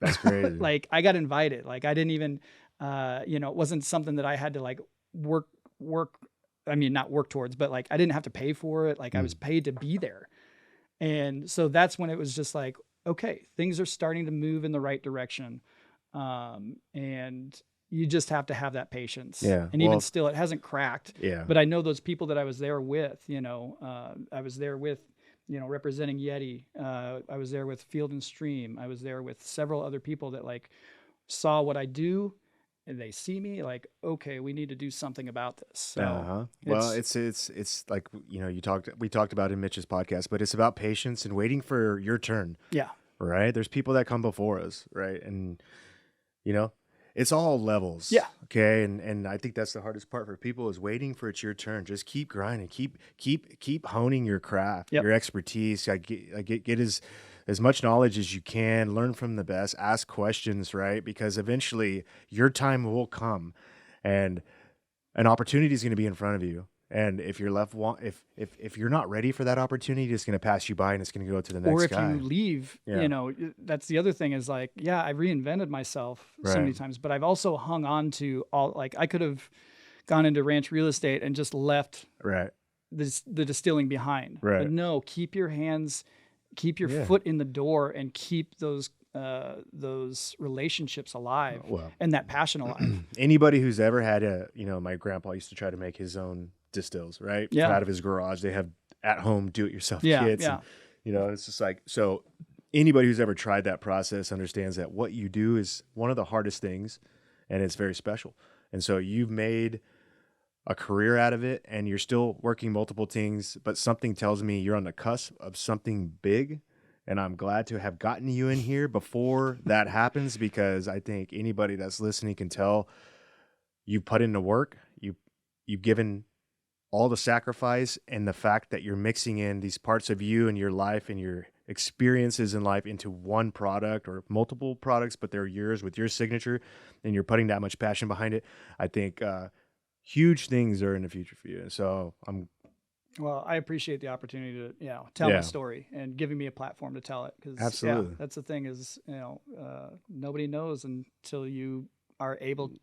That's crazy. Like, I got invited. Like, I didn't even, it wasn't something that I had to like work. I mean, not work towards, but like, I didn't have to pay for it. Like, I was paid to be there. And so that's when it was just like, okay, things are starting to move in the right direction. And you just have to have that patience. Yeah. And even still, it hasn't cracked. Yeah. But I know those people that I was there with, I was there with, representing Yeti. I was there with Field and Stream. I was there with several other people that like saw what I do, and they see me like, okay, we need to do something about this. So well, it's like, we talked about in Mitch's podcast, but it's about patience and waiting for your turn. Yeah. Right. There's people that come before us. Right. And, it's all levels. Yeah. Okay. And I think that's the hardest part for people, is waiting for it's your turn. Just keep grinding, keep honing your craft, your expertise. Get as much knowledge as you can, learn from the best, ask questions, right? Because eventually your time will come and an opportunity is going to be in front of you. And if you're if you're not ready for that opportunity, it's going to pass you by and it's going to go to the next guy. Or if you leave, that's the other thing, is like, I reinvented myself so many times, but I've also hung on to all, like, I could have gone into ranch real estate and just left the distilling behind. Right. But no, keep your foot in the door and keep those relationships alive and that passion alive. Anybody who's ever had my grandpa used to try to make his own distills, right? Yeah. Out of his garage. They have at home do-it-yourself kits. Yeah. And, it's just like, so anybody who's ever tried that process understands that what you do is one of the hardest things, and it's very special. And so you've made a career out of it, and you're still working multiple things, but something tells me you're on the cusp of something big. And I'm glad to have gotten you in here before that happens, because I think anybody that's listening can tell you put in the work, you've given all the sacrifice, and the fact that you're mixing in these parts of you and your life and your experiences in life into one product or multiple products, but they're yours with your signature, and you're putting that much passion behind it. I think huge things are in the future for you. And so Well, I appreciate the opportunity to, tell my story and giving me a platform to tell it. Because absolutely, that's the thing is, nobody knows until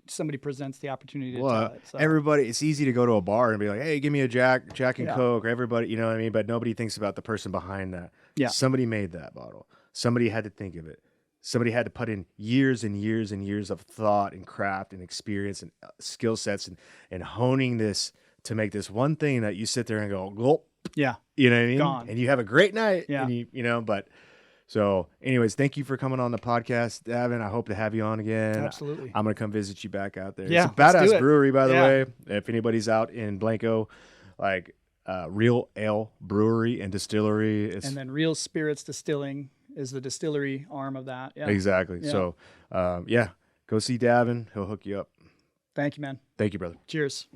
somebody presents the opportunity to tell it. So. Everybody, it's easy to go to a bar and be like, hey, give me a Jack and Coke. Everybody, you know what I mean? But nobody thinks about the person behind that. Yeah. Somebody made that bottle. Somebody had to think of it. Somebody had to put in years and years and years of thought and craft and experience and skill sets and honing this to make this one thing that you sit there and go, gulp. Yeah. You know what I mean? Gone. And you have a great night. Yeah. And but so anyways, thank you for coming on the podcast, Davin. I hope to have you on again. Absolutely. I'm going to come visit you back out there. Yeah, it's a badass brewery, by the way. If anybody's out in Blanco, like Real Ale Brewery and Distillery. And then Real Spirits Distilling is the distillery arm of that. Yeah. Exactly. Yeah. So, go see Davin. He'll hook you up. Thank you, man. Thank you, brother. Cheers.